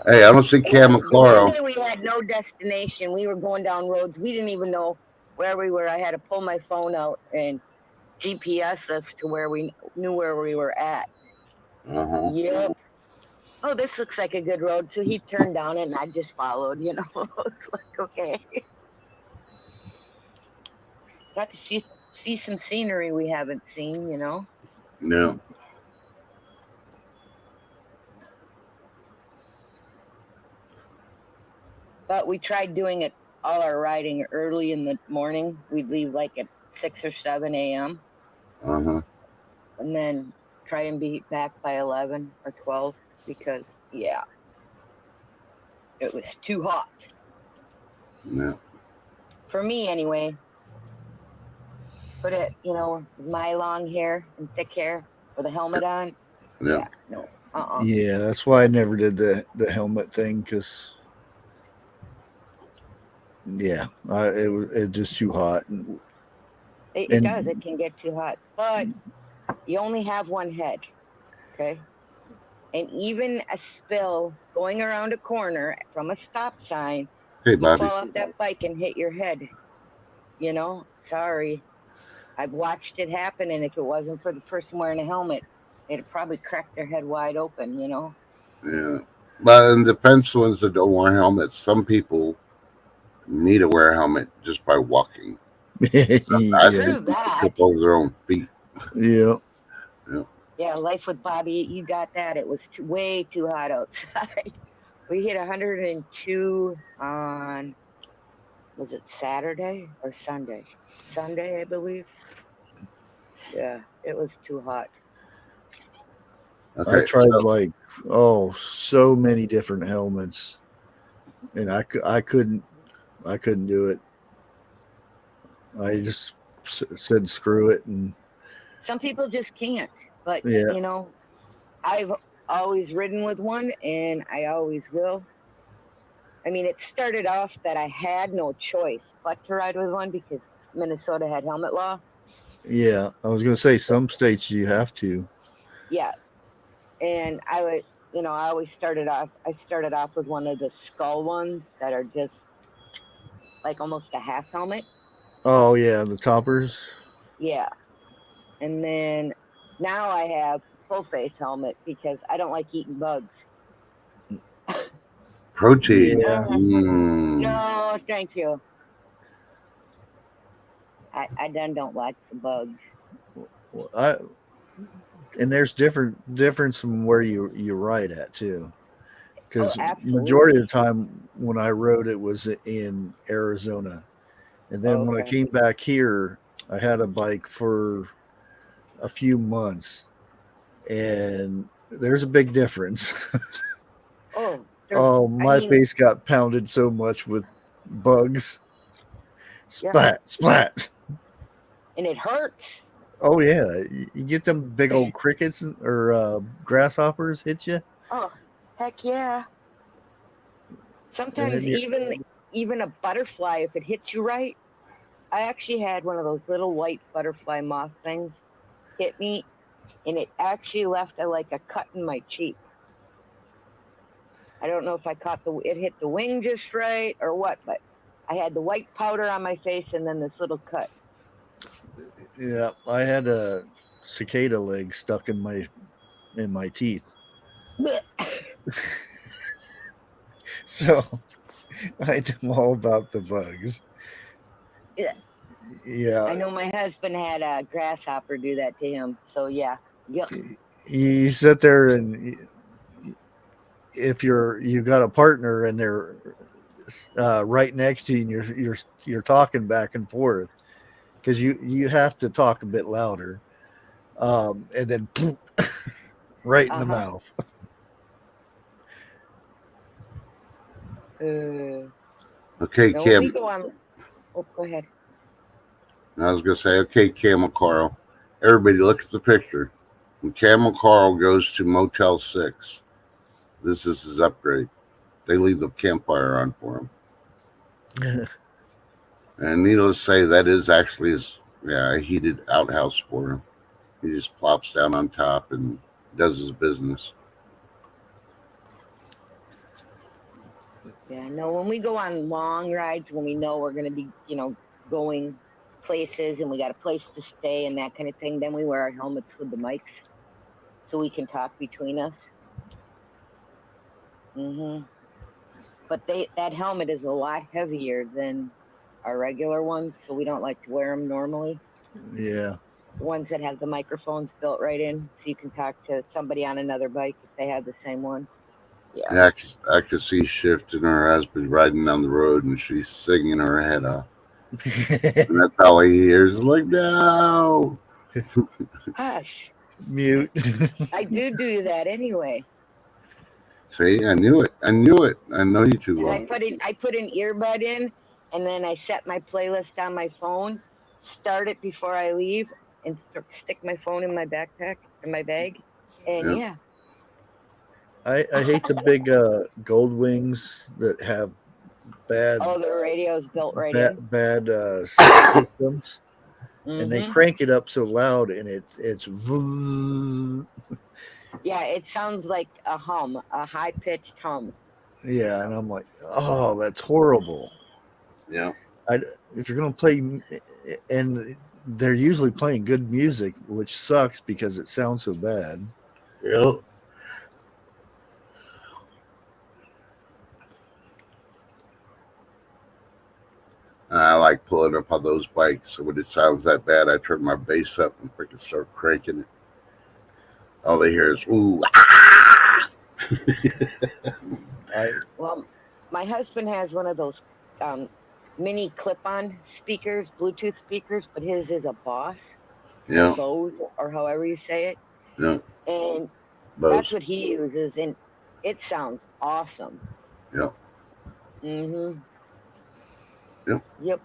Hey, I don't see Cam The McClaro. one day we had no destination. We were going down roads. We didn't even know where we were. I had to pull my phone out and GPS us to where we knew where we were at. Uh-huh. Yep. Oh, this looks like a good road. So he turned down it and I just followed, you know. It's like, okay. Got to see some scenery we haven't seen, you know. No. But we tried doing it all our riding early in the morning. We'd leave like at 6 or 7 a.m. Uh-huh. and then try and be back by 11 or 12 because, yeah, it was too hot. No. For me, anyway. Put it, you know, with my long hair and thick hair with a helmet on. No. Yeah, no. Yeah, that's why I never did the helmet thing because, yeah, it was just too hot. It does. It can get too hot. But you only have one head, okay? And even a spill going around a corner from a stop sign, Hey, you Bobby. fall off that bike and hit your head. You know, sorry. I've watched it happen, and if it wasn't for the person wearing a helmet, it'd probably crack their head wide open, you know? Yeah. But in defense ones that don't wear helmets, some people need to wear a helmet just by walking. Yeah. True that. Trip over their own feet. Yeah. Yeah, Life with Bobby, you got that. It was way too hot outside. We hit 102 on, was it Saturday or Sunday? Sunday, I believe. Yeah, it was too hot. Okay, I tried so many different helmets, and I couldn't do it. I just said screw it, and Some people just can't. But, Yeah. you know, I've always ridden with one, and I always will. I mean, it started off that I had no choice but to ride with one because Minnesota had helmet law. yeah, I was gonna say some states you have to. Yeah. And I would, you know, I started off with one of the skull ones that are just like almost a half helmet. Oh yeah, the toppers. Yeah. And then now I have full face helmet because I don't like eating bugs. protein. Yeah. No, thank you. I then don't like the bugs. And there's difference from where you ride at too, because absolutely. majority of the time when I rode it was in Arizona, and then when I Okay. came back here, I had a bike for a few months, and there's a big difference. Oh, My face got pounded so much with bugs. Splat, splat. And it hurts. Oh yeah, you get them big old crickets or grasshoppers hit you, Oh, heck yeah. and Sometimes then you even a butterfly, if it hits you right. I actually had one of those little white butterfly moth things hit me, and it actually left like a cut in my cheek. I don't know if I caught it hit the wing just right or what, but I had the white powder on my face and then this little cut. yeah, I had a cicada leg stuck in my teeth, so I know all about the bugs. Yeah, Yeah, I know my husband had a grasshopper do that to him. So yeah, yuck. you sit there and if you got a partner and they're right next to you and you're talking back and forth because you have to talk a bit louder, and then right in Uh the huh. mouth. Okay, Now when we Cam. go on, oh, go ahead. I was gonna say, okay, Cam and Carl. Everybody, look at the picture. When Cam and Carl goes to Motel 6, this is his upgrade. They leave the campfire on for him. And needless to say, that is actually a heated outhouse for him. He just plops down on top and does his business. Yeah, no, when we go on long rides, when we know we're going to be, going places and we got a place to stay and that kind of thing, then we wear our helmets with the mics so we can talk between us. But that helmet is a lot heavier than our regular ones, so we don't like to wear them normally. Yeah. Ones that have the microphones built right in, so you can talk to somebody on another bike if they have the same one. Yeah. Yeah, I could see Shift and her husband riding down the road and she's singing her head off. And that's all he hears. Like, no. Hush. Mute. I do that anyway. See, I knew it. I knew it. I know you too And well. I put an earbud in, and then I set my playlist on my phone, start it before I leave, and stick my phone in my backpack in my bag. And Yeah. yeah. I hate the big gold wings that have bad Oh, the radio's built right in. bad systems, and they Mm-hmm. crank it up so loud, and it's Yeah, it sounds like a hum, a high pitched hum. yeah, and I'm like, oh, that's horrible. Yeah. If you're gonna play, and they're usually playing good music, which sucks because it sounds so bad. Yeah. I like pulling up on those bikes. So when it sounds that bad, I turn my bass up and freaking start cranking it. All they hear is, ooh, ah! Well, my husband has one of those mini clip-on speakers, Bluetooth speakers, but his is a Boss or Yeah. Bose or however you say it, Yeah. and that's Bose. what he uses, and it sounds awesome. Yeah. Mm-hmm. Yep. Yep.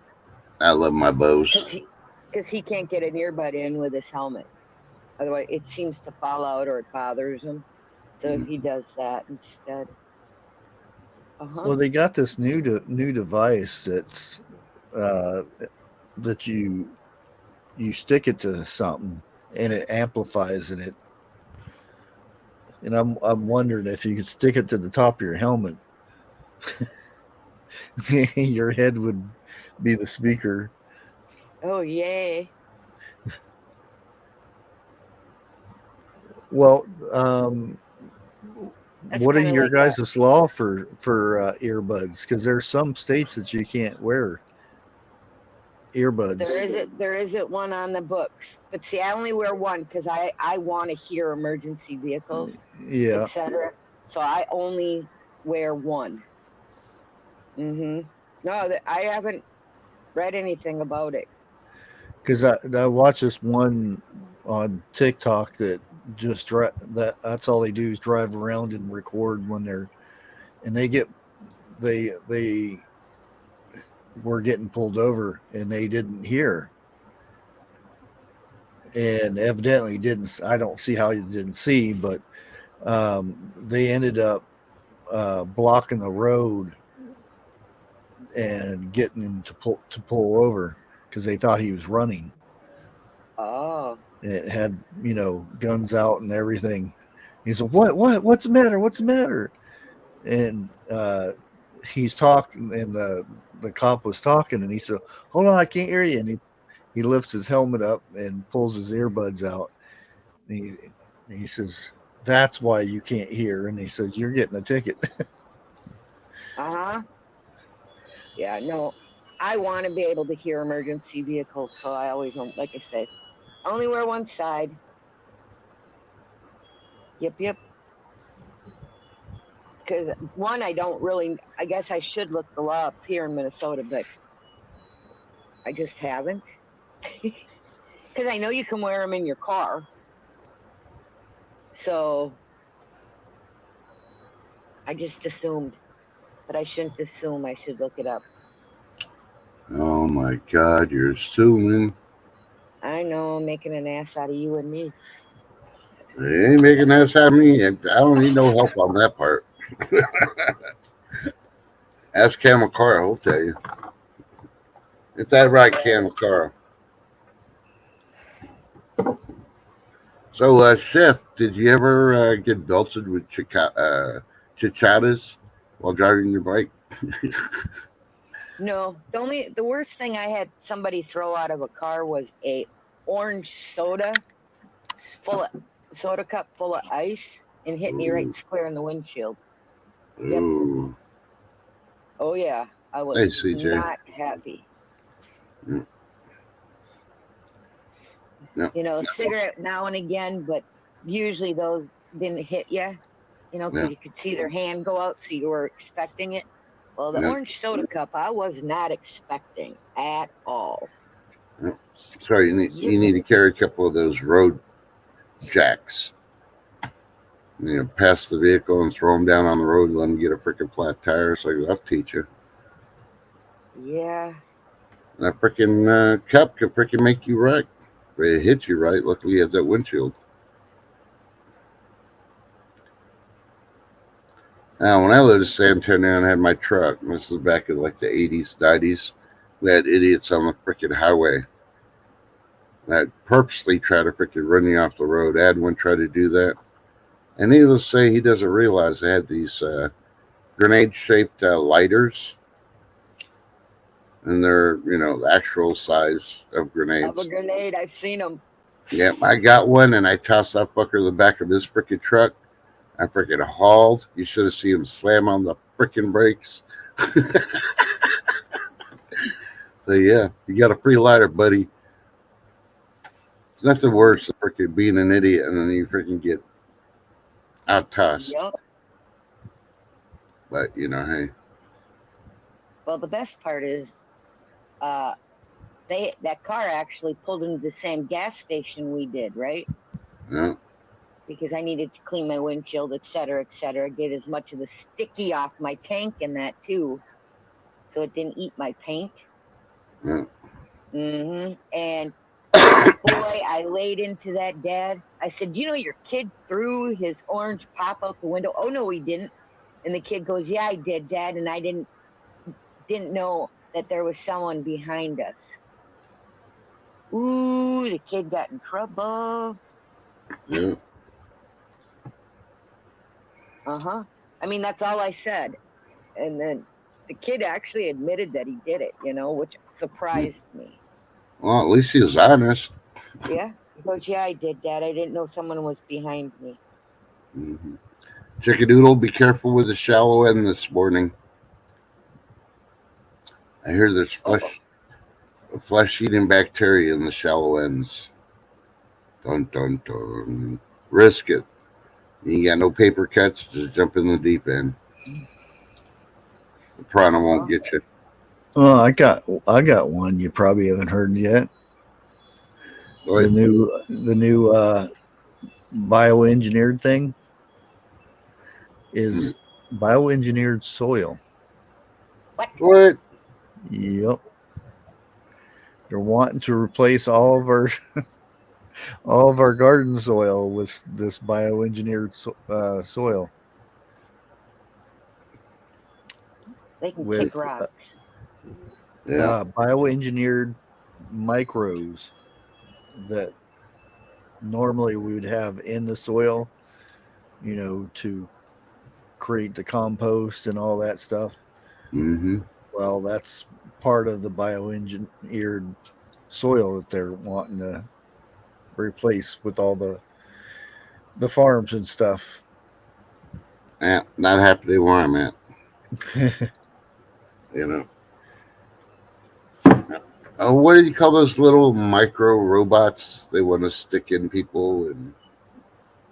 I love my Bose. Because he can't get an earbud in with his helmet, otherwise it seems to fall out or it bothers him. So he does that instead. Well, they got this new device that's that you stick it to something and it amplifies it. And I'm wondering if you could stick it to the top of your helmet, your head would be the speaker. Oh yay! Well, That's what are kind of your like a. guys' law for earbuds? Because there's some states that you can't wear earbuds. There isn't one on the books, but see, I only wear one because I want to hear emergency vehicles, Yeah, etc. So I only wear one. Mm-hmm. No, I haven't read anything about it. because I watched this one on TikTok that just that's all they do is drive around and record when they're and they were getting pulled over and they didn't hear and evidently didn't. I don't see how he didn't see, but they ended up blocking the road and getting him to pull over because they thought he was running. Oh. It had, guns out and everything. He said, what's the matter? What's the matter? And he's talking, and the cop was talking, and he said, hold on, I can't hear you. And he lifts his helmet up and pulls his earbuds out. And he says, that's why you can't hear. And he says, you're getting a ticket. Uh-huh. Yeah, no, I want to be able to hear emergency vehicles, so I always don't, like I said, only wear one side. Yep. Because one, I guess I should look the law up here in Minnesota, but I just haven't. Because I know you can wear them in your car. So I just assumed, but I shouldn't assume. I should look it up. Oh my God, you're assuming. I know, I'm making an ass out of you and me. They ain't making that out of me. I don't need no help on that part. Ask Kamakara, he'll tell you. Is that right, Kamakara? So, Chef, did you ever get belted with chichadas while driving your bike? No, the worst thing I had somebody throw out of a car was a orange soda cup full of ice and hit me right square in the windshield. Yep. Ooh. Oh yeah, I was Hey, CJ. not happy. Yeah. Cigarette now and again, but usually those didn't hit you, because you could see their hand go out, so you were expecting it. Well, the orange soda cup, I was not expecting at all. Yeah. So you need to carry a couple of those road jacks. Pass the vehicle and throw them down on the road and let them get a freaking flat tire. So that'll teach you. Yeah. That freaking cup could freaking make you wreck. If it hits you right, luckily you have that windshield. Now, when I lived in San Antonio and had my truck, and this was back in like the 80s, 90s, we had idiots on the freaking highway that purposely try to freaking run you off the road. I had one try to do that. And needless to say, he doesn't realize they had these grenade-shaped lighters. And they're, the actual size of grenades. Of a grenade, I've seen them. Yep, I got one, and I tossed that fucker in the back of this freaking truck. I freaking hauled. You should have seen him slam on the freaking brakes. So, yeah, you got a free lighter, buddy. Nothing worse than freaking being an idiot, and then you freaking get out-tossed. Yep. But, hey. Well, the best part is that car actually pulled into the same gas station we did, right? Yeah. Because I needed to clean my windshield, et cetera, get as much of the sticky off my tank and that too, so it didn't eat my paint. Yeah. And boy, I laid into that dad. I said, your kid threw his orange pop out the window. Oh no, he didn't. And the kid goes, yeah, I did, Dad, and I didn't know that there was someone behind us. Ooh, the kid got in trouble. Yeah. I mean, that's all I said. And then the kid actually admitted that he did it, which surprised me. Well, at least he was honest. Yeah. He goes, yeah, I did, Dad. I didn't know someone was behind me. Mm-hmm. Chickadoodle, be careful with the shallow end this morning. I hear there's flesh-eating bacteria in the shallow ends. Dun, dun, dun. Risk it. You got no paper cuts, just jump in the deep end. The piranha won't get you. Oh, I got one you probably haven't heard yet. The new bioengineered thing is bioengineered soil. What? Yep. They're wanting to replace all of our All of our garden soil was this bioengineered soil They can kick with rocks. Yeah. bioengineered microbes that normally we would have in the soil, to create the compost and all that stuff. Mm-hmm. Well, that's part of the bioengineered soil that they're wanting to replace with all the farms and stuff. Yeah. Not happy where I'm at. You know. What do you call those little micro robots they want to stick in people and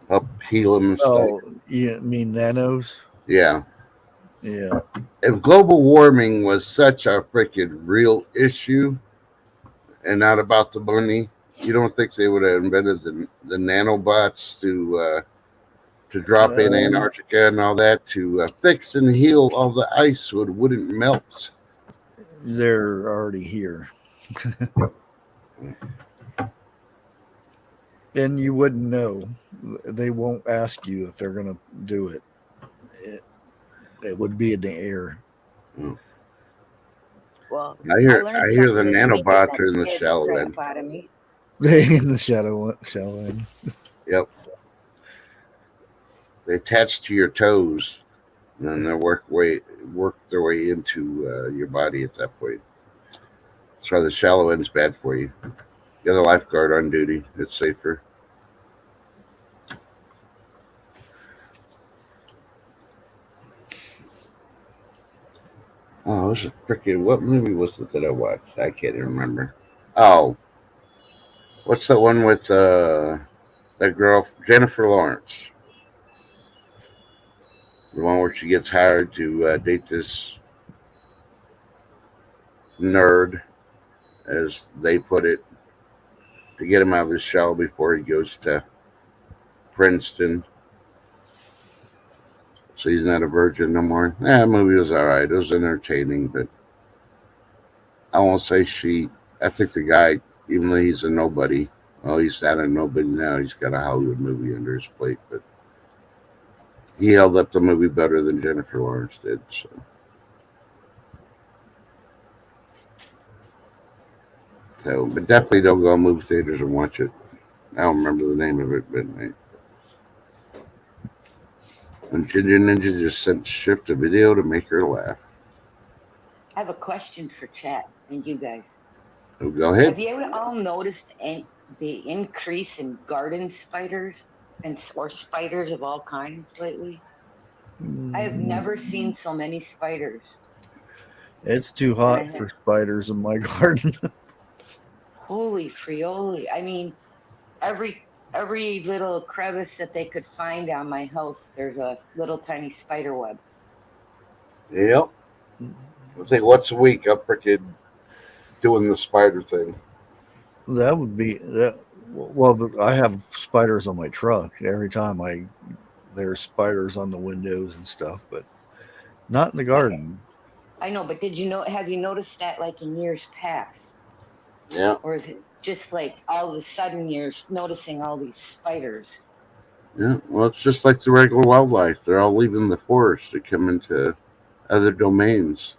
help heal them and stuff? Oh, you mean nanos? Yeah. Yeah. If global warming was such a freaking real issue and not about the money, you don't think they would have invented the nanobots to drop in Um, Antarctica and all that to fix and heal all the ice so it wouldn't melt? they're already here. And you wouldn't know. They won't ask you if they're going to do it. it. It would be in the air. Mm. Well, I I hear learned I hear the something this week nanobots that are in the scared the shallow crap end. out of me. In the shall end. Yep, they attach to your toes, and then they work their way into your body at that point. That's why the shallow end's bad for you. You got a lifeguard on duty. It's safer. Oh, it was a freaking what movie was it that I watched? I can't even remember. Oh, what's that one with that girl Jennifer Lawrence? The one where she gets hired to date this nerd, as they put it, to get him out of his shell before he goes to Princeton. So he's not a virgin no more. That movie was all right. It was entertaining, but I won't say she. I think the guy, even though he's a nobody, well, he's not a nobody now. He's got a Hollywood movie under his plate, but he held up the movie better than Jennifer Lawrence did. But definitely don't go to movie theaters and watch it. I don't remember the name of it, but when Ginger Ninja just sent Shift a video to make her laugh. I have a question for chat and you guys. So go ahead. Have you ever all noticed the increase in garden spiders or spiders of all kinds lately? I have never seen so many spiders. It's too And I hot have, for spiders in my garden. holy frioli. I mean, every little crevice that they could find on my house, there's a little tiny spider web. Yep. It's like once a week, I'm freaking doing the spider thing. That would be that. Well, I have spiders on my truck. Every time there's spiders on the windows and stuff, but not in the But garden. I know, but have you noticed that like in years past? Yeah. Or is it just like all of a sudden you're noticing all these spiders? Yeah. Well, it's just like the regular wildlife. They're all leaving the forest to come into other domains.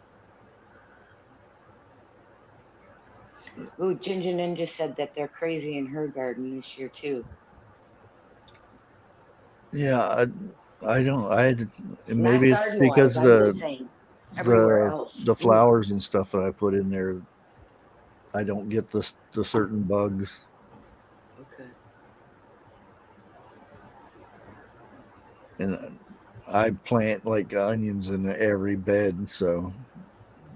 Ooh, Ginger Ninja said that they're crazy in her garden this year too. Yeah, I don't. Not Maybe it's garden wise, because I'm just saying everywhere else. the flowers and stuff that I put in there. I don't get the certain bugs, Okay. and I plant like onions in every bed, so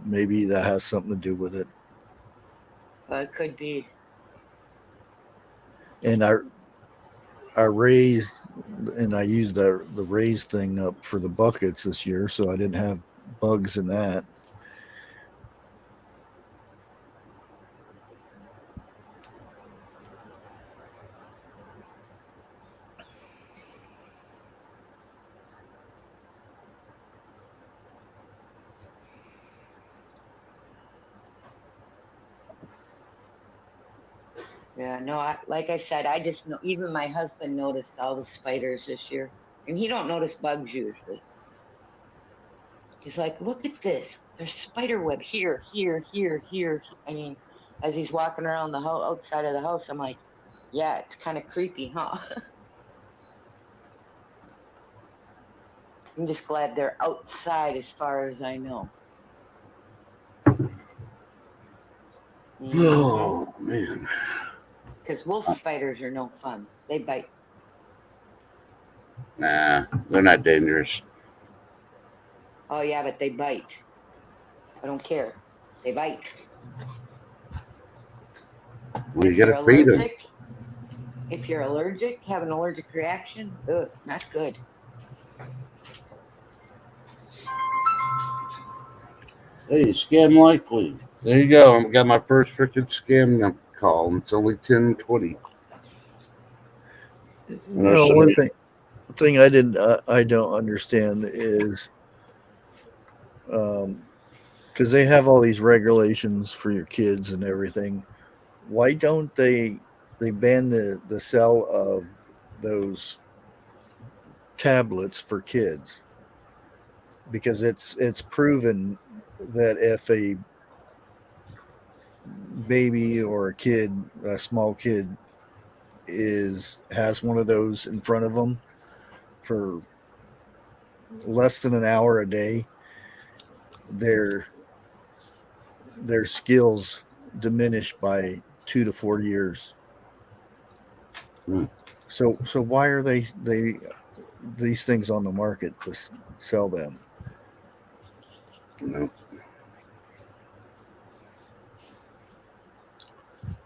maybe that has something to do with it. It could be. And I raised and I used the raised thing up for the buckets this year, so I didn't have bugs in that. Yeah, no, like I said, I just know, even my husband noticed all the spiders this year. And he don't notice bugs usually. He's like, look at this. There's spider web here, here, here, here. I mean, as he's walking around the outside of the house, I'm like, yeah, it's kind of creepy, huh? I'm just glad they're outside as far as I know. Oh man. Because wolf spiders are no fun. They bite. Nah, they're not dangerous. Oh, yeah, but they bite. I don't care. They bite. We If you're gotta feed them. allergic, have an allergic reaction, ugh, not good. Hey, scam likely. There you go. I got my first freaking scam call. It's only 10:20. One thing I don't understand is because they have all these regulations for your kids and everything. Why don't they ban the sale of those tablets for kids? Because it's proven that if a baby or a small kid has one of those in front of them for less than an hour a day, their skills diminish by 2 to 4 years. Hmm. So why are these things on the market to sell them? No.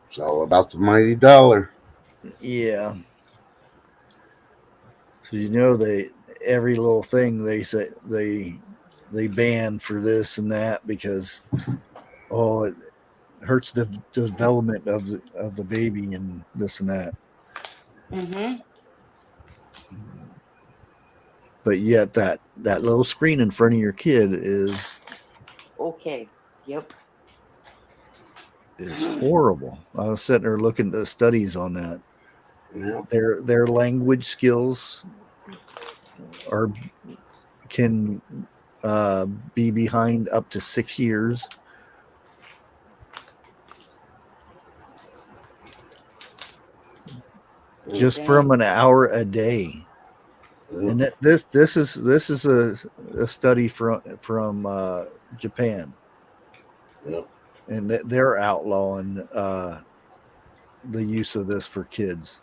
It's all about the mighty dollar. Yeah. So they every little thing they say they ban for this and that because it hurts the development of the baby and this and that. Mm-hmm. But yet that little screen in front of your kid is Okay. Yep. horrible. I was sitting there looking at the studies on that. Yeah. Their language skills can be behind up to 6 years. Just from an hour a day. Yeah. And this is a study from Japan. Yep. And they're outlawing the use of this for kids.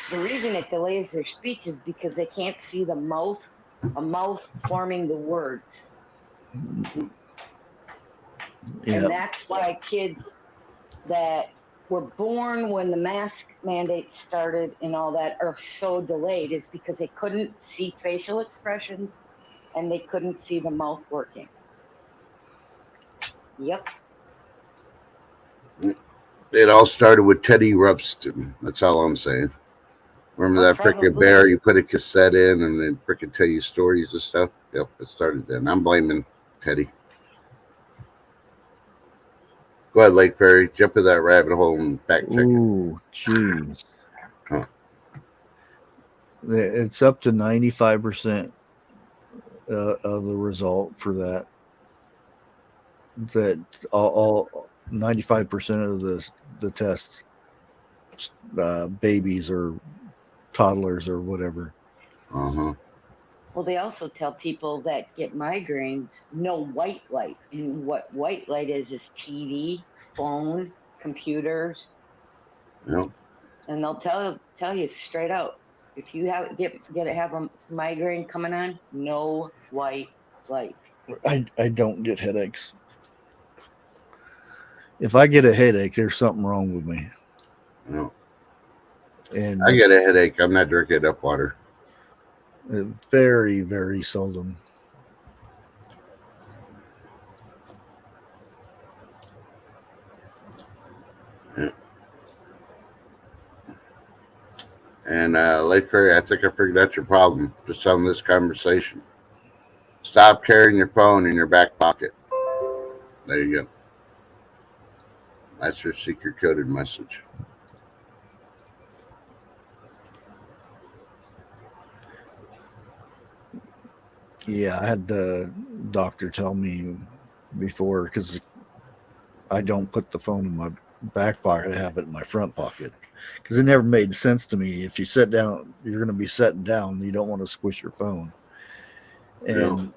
The reason it delays their speech is because they can't see a mouth forming the words. Yeah. And that's why kids that were born when the mask mandate started and all that are so delayed is because they couldn't see facial expressions and they couldn't see the mouth working. Yep. It all started with Teddy Ruxpin. That's all I'm saying. Remember that freaking bear? You put a cassette in and then freaking tell you stories and stuff. Yep, it started then. I'm blaming Teddy. Go ahead, Lake Fairy. Jump in that rabbit hole and fact check it. Ooh, jeez. Huh. It's up to 95% of the result for that. That all 95% of the tests, babies or toddlers or whatever. Uh-huh. Well, they also tell people that get migraines no white light, and what white light is TV, phone, computers. Yep. And they'll tell you straight out, if you have a migraine coming on, no white light. I don't get headaches. If I get a headache, there's something wrong with me. Yep. And I get a headache. I'm not drinking enough water. Very, very seldom. Yeah. And Lake Fairy, I think I figured out your problem just on this conversation. Stop carrying your phone in your back pocket. There you go. That's your secret coded message. Yeah, I had the doctor tell me before, because I don't put the phone in my back pocket. I have it in my front pocket, because it never made sense to me. If you sit down, you're going to be sitting down. You don't want to squish your phone. Yeah. And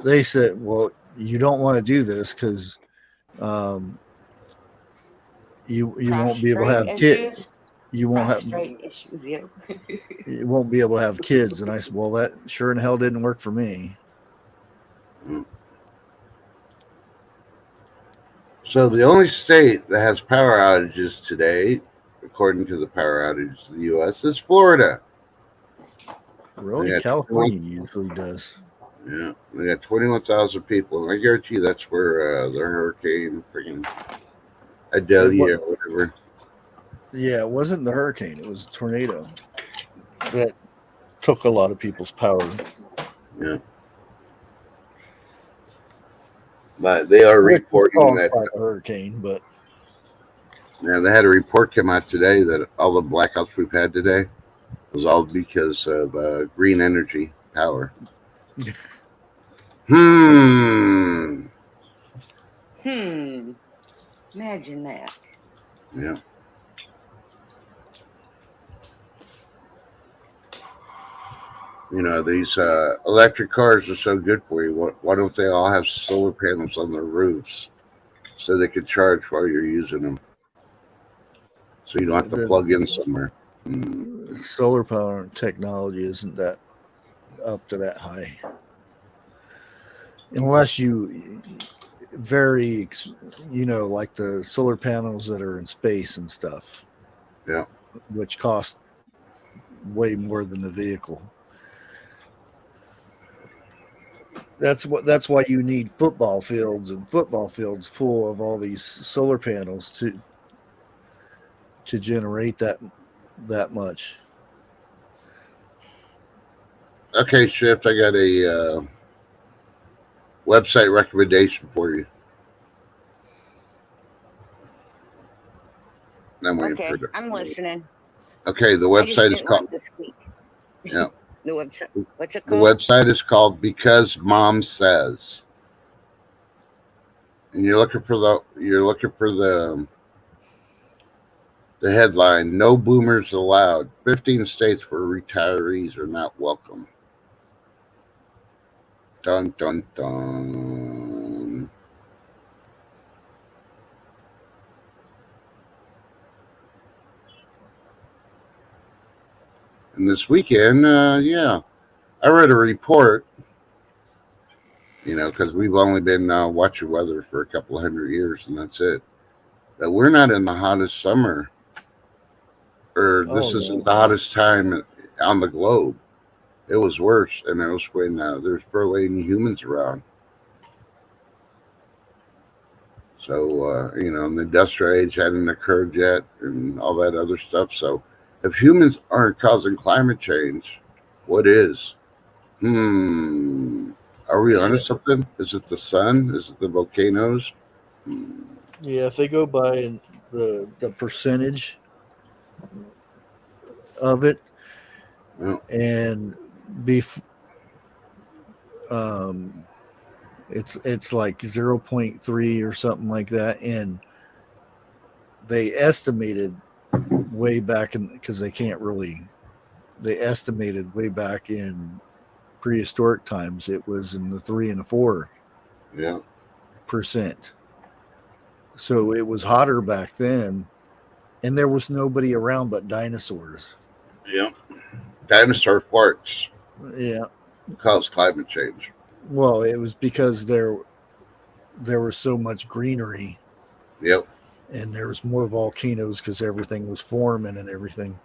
they said, well, you don't want to do this because you won't be able to have kids. issues. You won't have Prostrate issues. Yeah. you won't be able to have kids. And I said, well, that sure in hell didn't work for me. So the only state that has power outages today, according to the power outages of the U.S., is Florida. Really, Yeah, California usually does. Yeah, we got 21,000 people, and I guarantee you that's where the hurricane, freaking Adelia or whatever. Yeah, it wasn't the hurricane; it was a tornado that took a lot of people's power. Yeah, but they are reporting that by a hurricane, but yeah, they had a report come out today that all the blackouts we've had today was all because of green energy power. Imagine that. Yeah. You know, these electric cars are so good for you. Why don't they all have solar panels on their roofs so they can charge while you're using them? So you don't have to plug in somewhere. Solar power technology isn't that up to that high. Unless you very, like the solar panels that are in space and stuff. Yeah. Which cost way more than the vehicle. That's why you need football fields full of all these solar panels to generate that much. Okay, Shift, I got a website recommendation for you. Okay, I'm listening. Okay, the website is called. Yeah. The website. What's it The called? website is called Because Mom Says, and you're looking for the headline: No boomers allowed. 15 states where retirees are not welcome. Dun dun dun. And this weekend, yeah, I read a report. Because we've only been watching weather for a couple of 100 years, and that's it. That we're not in the hottest summer, or this isn't the hottest time on the globe. It was worse, and it was when there's barely any humans around. So, the industrial age hadn't occurred yet, and all that other stuff. So, if humans aren't causing climate change, what is? Are we onto something? Is it the sun? Is it the volcanoes? Yeah, if they go by the percentage of it, and it's like 0.3 or something like that, and they estimated way back because they estimated way back in prehistoric times it was in the 3 and 4% so it was hotter back then, and there was nobody around but dinosaurs. Dinosaur farts cause climate change. Well, it was because there was so much greenery, and there was more volcanoes because everything was forming and everything.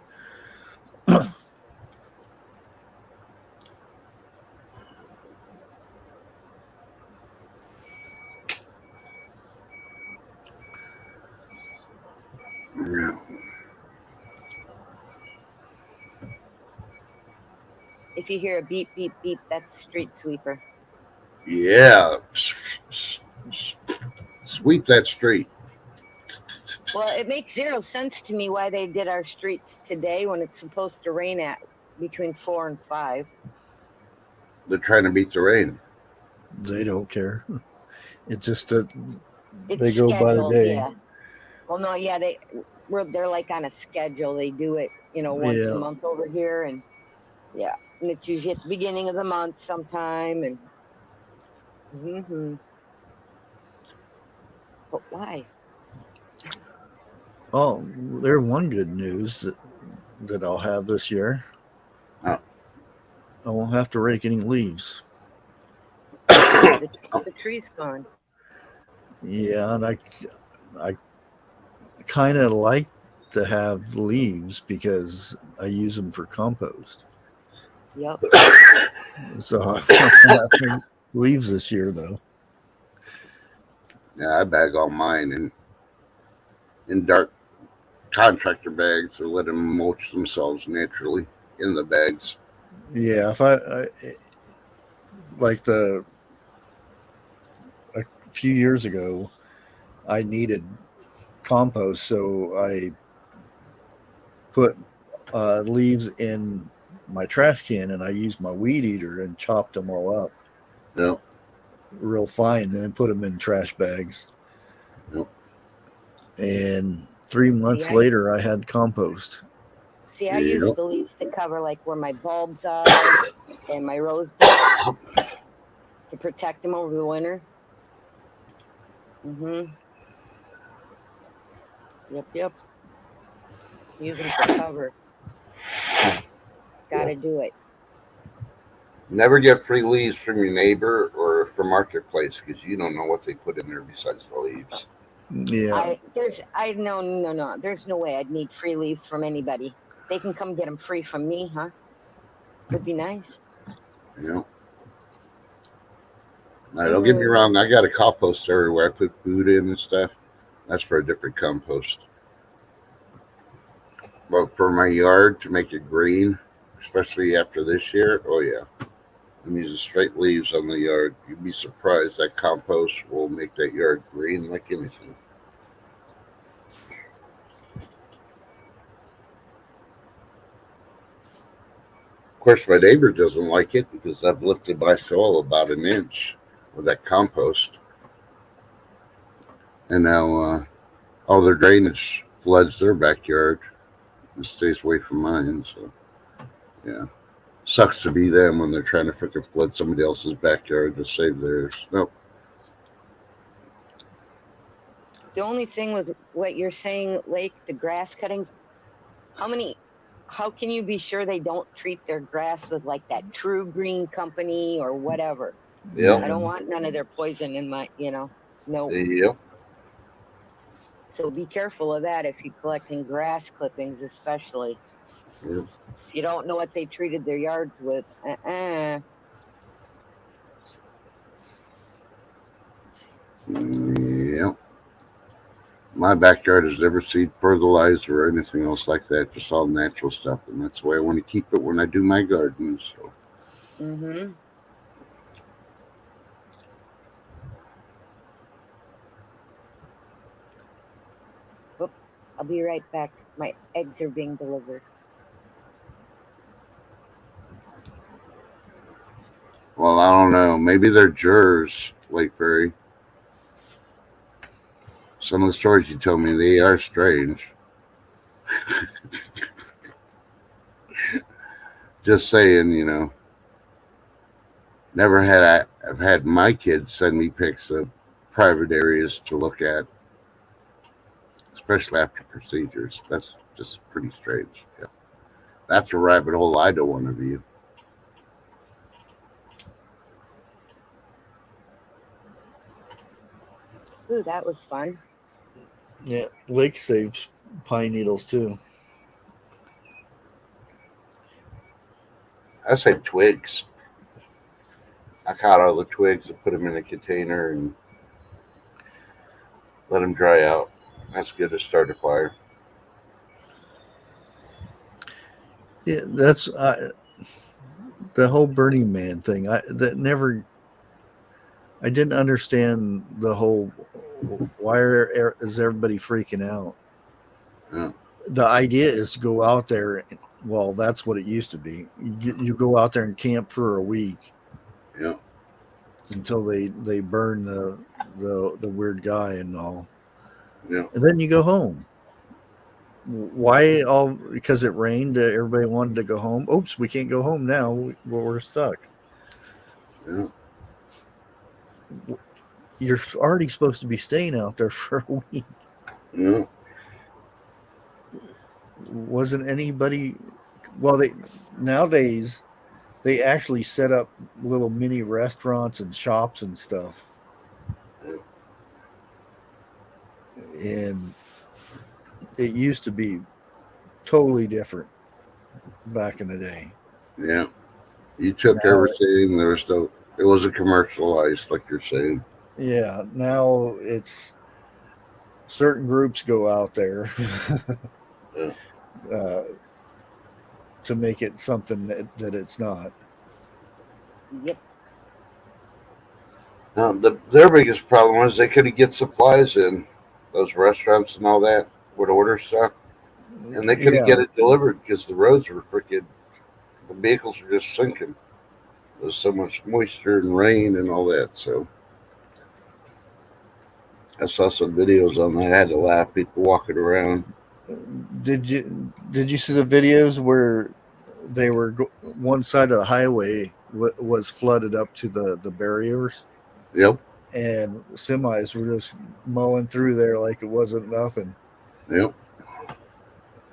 If you hear a beep, beep, beep, that's a street sweeper. Yeah. Sweep that street. Well, it makes zero sense to me why they did our streets today when it's supposed to rain at between 4 and 5. They're trying to beat the rain. They don't care. It's just that It's they go by the scheduled, day. yeah. Well, no, yeah, they're like on a schedule. They do it, once a Yeah. month over here, and yeah, and it's usually at the beginning of the month sometime, and but why? Oh, there's one good news that I'll have this year. Oh. I won't have to rake any leaves. The tree's gone. Yeah, and I kind of like to have leaves because I use them for compost. Yep. So I won't have leaves this year, though. Yeah, I bag all mine in dark contractor bags to let them mulch themselves naturally in the bags. Yeah, if I like a few years ago, I needed compost, so I put leaves in my trash can, and I used my weed eater and chopped them all up Yep. real fine, and then put them in trash bags. Yep. And 3 months See, later, I had compost. See, I use Yep. the leaves to cover like where my bulbs are and my rose buds to protect them over the winter. Yep. Use them for cover. Gotta do it. Never get free leaves from your neighbor or from Marketplace because you don't know what they put in there besides the leaves. Yeah. No. There's no way I'd need free leaves from anybody. They can come get them free from me, huh? Would be nice. You know. Now, don't get me wrong. I got a compost area where I put food in and stuff. That's for a different compost. But for my yard to make it green, especially after this year, oh yeah, I'm using straight leaves on the yard. You'd be surprised that compost will make that yard green like anything. Of course, my neighbor doesn't like it because I've lifted my soil about an inch with that compost. And now all their drainage floods their backyard and stays away from mine. So, yeah. Sucks to be them when they're trying to freaking flood somebody else's backyard to save theirs. Nope. The only thing with what you're saying, Lake, the grass cutting, how can you be sure they don't treat their grass with like that True Green company or whatever? Yep. I don't want none of their poison in my, no. Yep. So be careful of that if you're collecting grass clippings, especially. Yep. If you don't know what they treated their yards with, Yep. My backyard is never seed fertilized or anything else like that, just all natural stuff. And that's the way I want to keep it when I do my garden. So. I'll be right back. My eggs are being delivered. Well, I don't know. Maybe they're jurors, Lake Ferry. Some of the stories you told me, they are strange. Just saying, I've had my kids send me pics of private areas to look at, especially after procedures. That's just pretty strange. Yeah. That's a rabbit hole I don't want to view. Ooh, that was fun. Yeah. Lake saves pine needles too. I said twigs. I caught all the twigs and put them in a container and let them dry out. That's good to start a fire. Yeah, that's the whole Burning Man thing. I didn't understand the whole. Why is everybody freaking out? Yeah. The idea is to go out there. Well, that's what it used to be. You go out there and camp for a week Yeah. until they burn the weird guy and all, Yeah. and then you go home. Why all? Because it rained. Everybody wanted to go home. Oops, we can't go home now. We're stuck. Yeah. You're already supposed to be staying out there for a week. Yeah. Wasn't anybody? Well, they nowadays they actually set up little mini restaurants and shops and stuff, and it used to be totally different back in the day. Yeah. You took Now, everything. There was no. It wasn't commercialized, like you're saying. yeah, now it's certain groups go out there Yeah. uh, to make it something that it's not. Yep. Now, their biggest problem was they couldn't get supplies in. Those restaurants and all that would order stuff, and they couldn't Yeah, get it delivered because the roads were freaking. The vehicles were just sinking. There's so much moisture and rain and all that. So I saw some videos on that. I had to laugh. People walking around. did you see the videos where they were one side of the highway was flooded up to the barriers, Yep. and semis were just mowing through there like it wasn't nothing, Yep.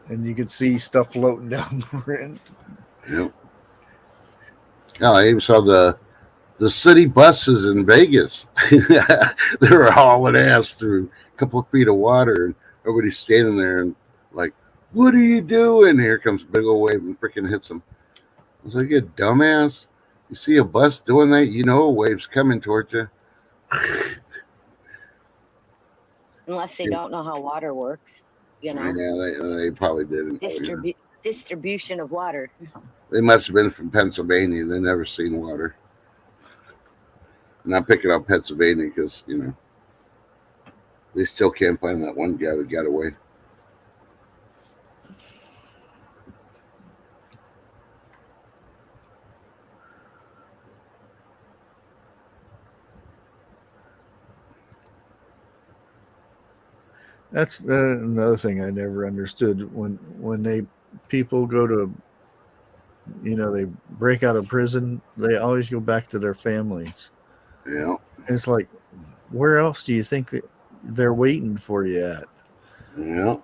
and you could see stuff floating down the road. Yep. Yeah, I even saw the city buses in Vegas. They were hauling ass through a couple of feet of water, and everybody's standing there and like, "What are you doing?" Here comes a big old wave and freaking hits them. I was like, "You dumbass! You see a bus doing that? You know a wave's coming towards you." Unless they Yeah. don't know how water works, you know. Yeah, they probably didn't. Distribution of water. They must have been from Pennsylvania. They never seen water. Not picking up Pennsylvania because they still can't find that one guy that got away. That's another thing I never understood when they people go to, they break out of prison, they always go back to their families. Yeah, It's like, where else do you think that they're waiting for you at? yeah.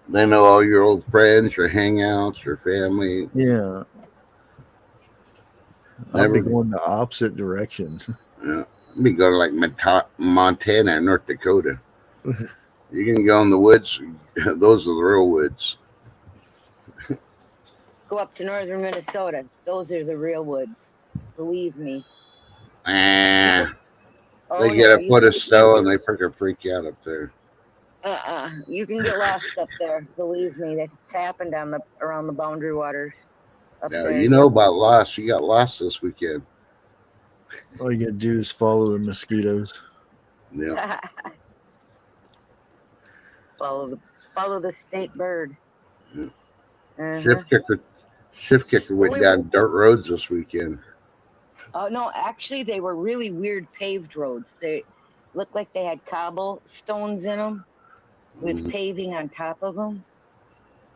They know all your old friends, your hangouts, your family. Yeah, I'll be Never. going the opposite direction. Yeah, be going like Montana, North Dakota. You can go in the woods. Those are the real woods. Go up to northern Minnesota. Those are the real woods. Believe me. Ah, Oh, they get a foot of snow and they freaking freak you out up there. You can get lost up there. Believe me, that's happened around the boundary waters. Up Now there. you know about lost. You got lost this weekend. All you gotta do is follow the mosquitoes. Yeah, follow the state bird. Yeah. Uh-huh. Shift kicker went down dirt roads this weekend. Oh no, actually they were really weird paved roads. They looked like they had cobblestones in them with paving on top of them,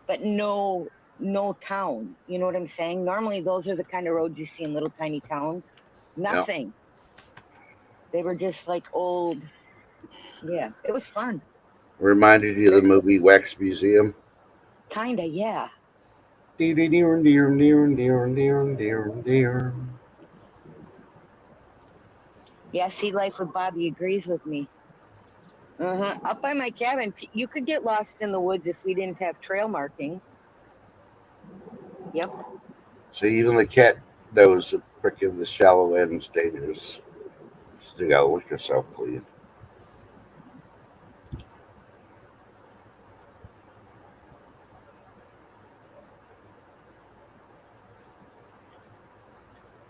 but no town. You know what I'm saying? Normally those are the kind of roads you see in little tiny towns. Nothing. They were just like old. Yeah, it was fun. Reminded you of the movie Wax Museum. Kinda, yeah. Yeah, See Life with Bobby agrees with me. Up by my cabin, you could get lost in the woods if we didn't have trail markings. Yep. See, even the cat knows that freaking the shallow end dangerous. Still gotta look yourself clean.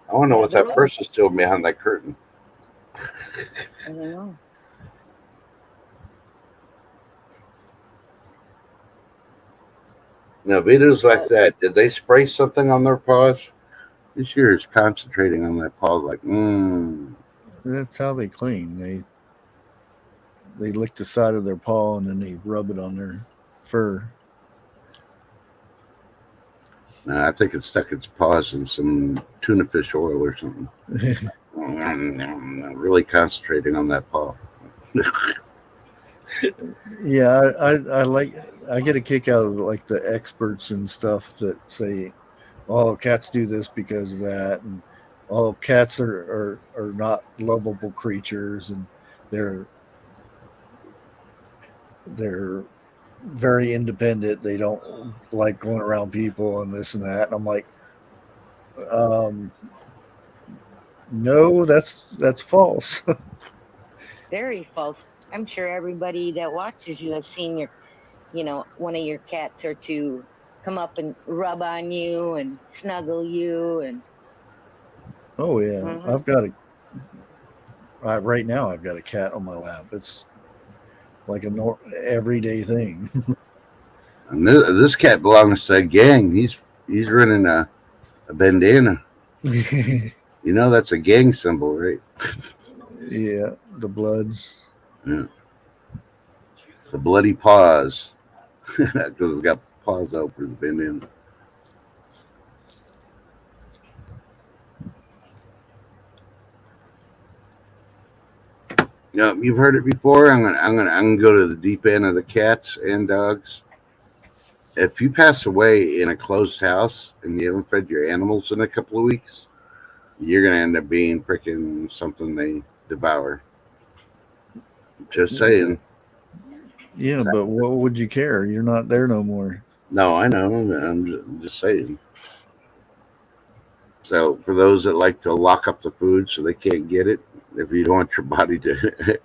I want to know what that person's doing behind that curtain. I don't know. Now, videos like that, did they spray something on their paws? This year is concentrating on that paw, like, That's how they clean. They lick the side of their paw and then they rub it on their fur. nah, I think it stuck its paws in some tuna fish oil or something. Really concentrating on that paw. Yeah, I like. I get a kick out of like the experts and stuff that say, "Oh, cats do this because of that," and "Oh, cats are not lovable creatures," and they're they're very independent. They don't like going around people and this and that. And I'm like, um, no, that's false. Very false. I'm sure everybody that watches you has seen one of your cats or two come up and rub on you and snuggle you and Oh yeah, mhm. right now I've got a cat on my lap. It's like a everyday thing. And this cat belongs to a gang. He's running a bandana. You know that's a gang symbol, right? Yeah, the Bloods. Yeah. The bloody paws. Because it's got paws out for the bandana. Yeah, you've heard it before. I'm gonna go to the deep end of the cats and dogs. If you pass away in a closed house and you haven't fed your animals in a couple of weeks, you're gonna end up being freaking something they devour. Just saying. Yeah, but what would you care? You're not there no more. No, I know. I'm just saying. So for those that like to lock up the food so they can't get it, if you don't want your body to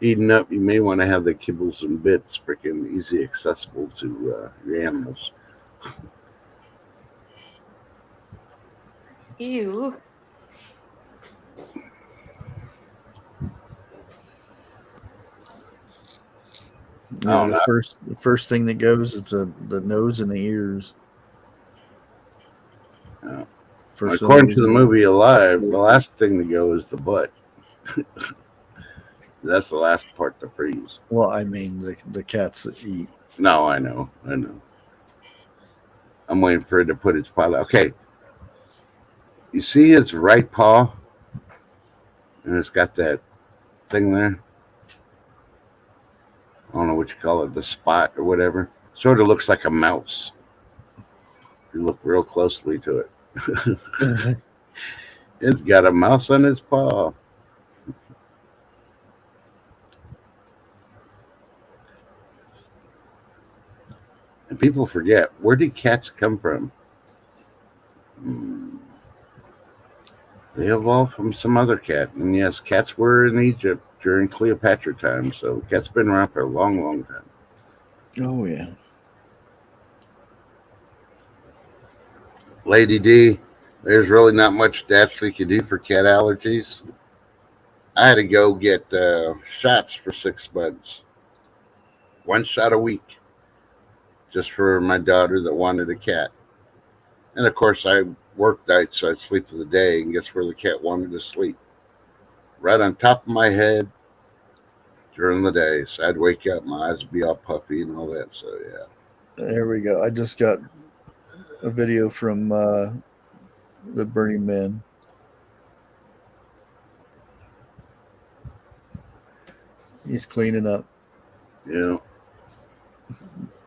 eaten up, you may want to have the kibbles and bits freaking easy accessible to your animals. Ew. Yeah, Oh no! the first thing that goes is the nose and the ears No. for some According to the reason. movie Alive, the last thing to go is the butt. That's the last part to freeze. Well, I mean the cats that eat. No, I know. I know. I'm waiting for it to put its paw out. Okay, you see its right paw, and it's got that thing there. I don't know what you call it, the spot or whatever. Sort of looks like a mouse. If you look real closely to it. It's got a mouse on its paw. And people forget, where did cats come from? Hmm, they evolved from some other cat. And yes, cats were in Egypt during Cleopatra time, so cats been around for a long, long time. Oh yeah. Lady D, there's really not much Dashley can do for cat allergies. I had to go get shots for 6 months, one shot a week, just for my daughter that wanted a cat. And of course, I work nights, so I sleep for the day. And guess where the cat wanted to sleep? Right on top of my head during the day. So I'd wake up, my eyes would be all puffy and all that. So yeah, There we go. I just got a video from the Burning Man. He's cleaning up. yeah,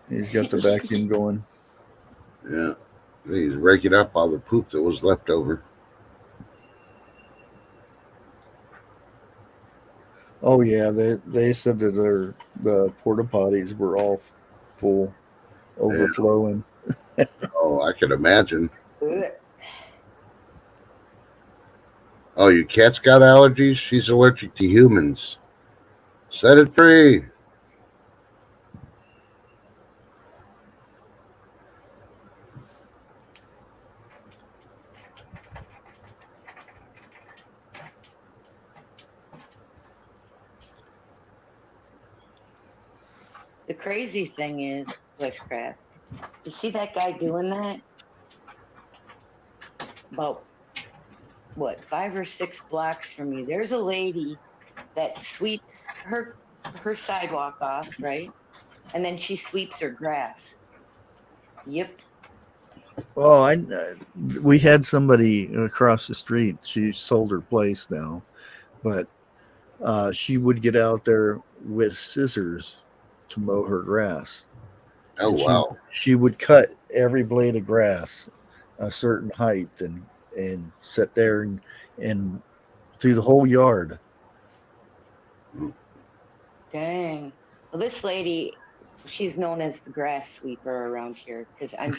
He's got the vacuum going. yeah. He's raking up all the poop that was left over. Oh yeah, they said that the porta potties were all full, Yeah. overflowing. Oh, I can imagine. Ugh. Oh, your cat's got allergies? She's allergic to humans. Set it free. The crazy thing is, Bushcraft, You see that guy doing that? About what, 5 or 6 blocks from you? There's a lady that sweeps her sidewalk off, right? And then she sweeps her grass. Yep. Oh, we had somebody across the street. She sold her place now, but she would get out there with scissors to mow her grass, Oh and wow. she would cut every blade of grass a certain height and sit there and through the whole yard. Dang. Well, this lady, she's known as the grass sweeper around here because I'm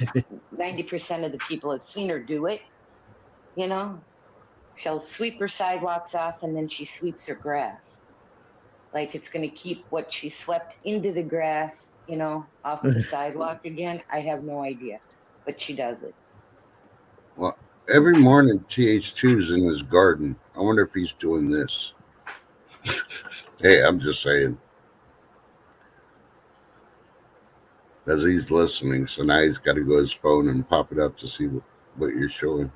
90% of the people have seen her do it. You know, she'll sweep her sidewalks off and then she sweeps her grass. Like it's going to keep what she swept into the grass, off the sidewalk again. I have no idea, but she does it. Well, every morning TH2's in his garden. I wonder if he's doing this. Hey, I'm just saying. Because he's listening, so now he's got to go to his phone and pop it up to see what you're showing.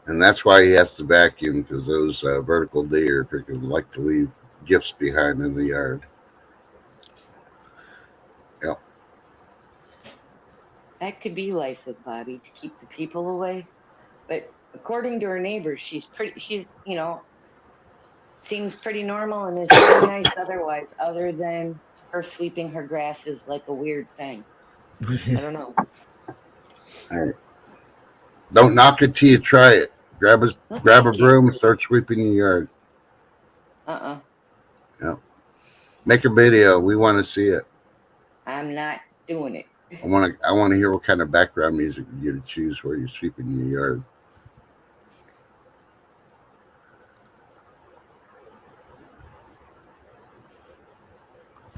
And that's why he has to vacuum, because those vertical deer freaking like to leave gifts behind in the yard. Yep. That could be life with Bobby to keep the people away. But according to her neighbors, she's seems pretty normal and is pretty nice otherwise, other than her sweeping her grass is like a weird thing. I don't know. All right. Don't knock it till you try it. Grab a broom and start sweeping the yard. Yep. Make a video. We want to see it. I'm not doing it. I want to hear what kind of background music you get to choose where you're sweeping your yard.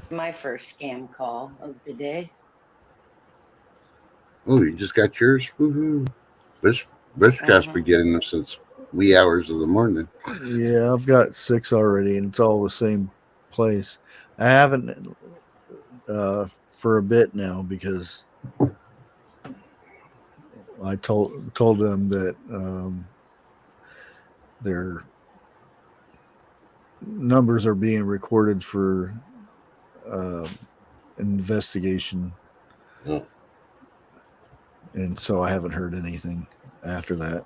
My first scam call of the day. Oh, you just got yours? Woohoo. Bishop's been getting them since wee hours of the morning. Yeah, I've got 6 already, and it's all the same place. I haven't for a bit now because I told them that their numbers are being recorded for investigation. Oh. And so I haven't heard anything after that.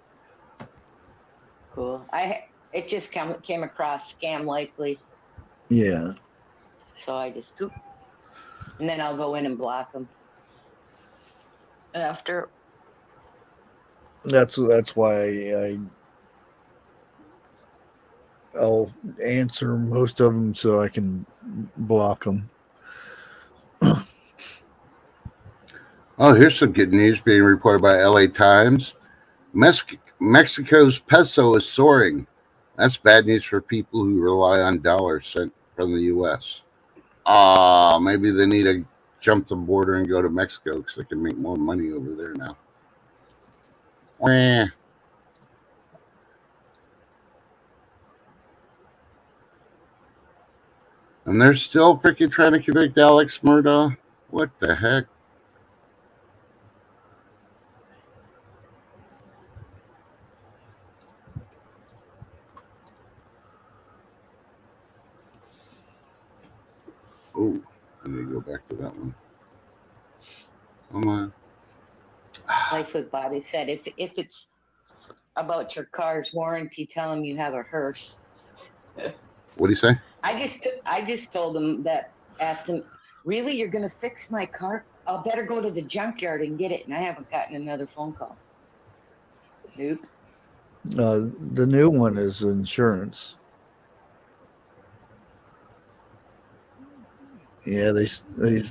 Cool. It just came across scam likely. Yeah. So I just scoop, and then I'll go in and block them after. That's why I'll answer most of them so I can block them. Oh, here's some good news being reported by LA Times. Mexico's peso is soaring. That's bad news for people who rely on dollars sent from the U.S. Maybe they need to jump the border and go to Mexico because they can make more money over there now. Wah. And they're still freaking trying to convict Alex Murdaugh. What the heck? Oh, I need to go back to that one. Come on. Life with Bobby said, if it's about your car's warranty, tell him you have a hearse. What do you say? I just told him that, asked him, really, you're going to fix my car? I'll better go to the junkyard and get it. And I haven't gotten another phone call. Nope. The new one is insurance. Yeah, they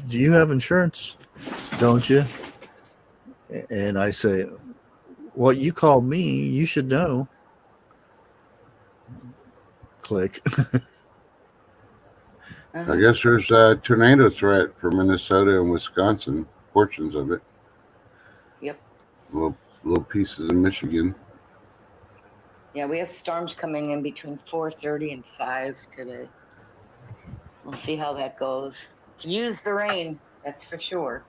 do you have insurance? Don't you? And I say, well, you called me. You should know. Click. I guess there's a tornado threat for Minnesota and Wisconsin, portions of it. Yep. Little pieces of Michigan. Yeah, we have storms coming in between 4:30 and 5 today. We'll see how that goes. Use the rain, that's for sure.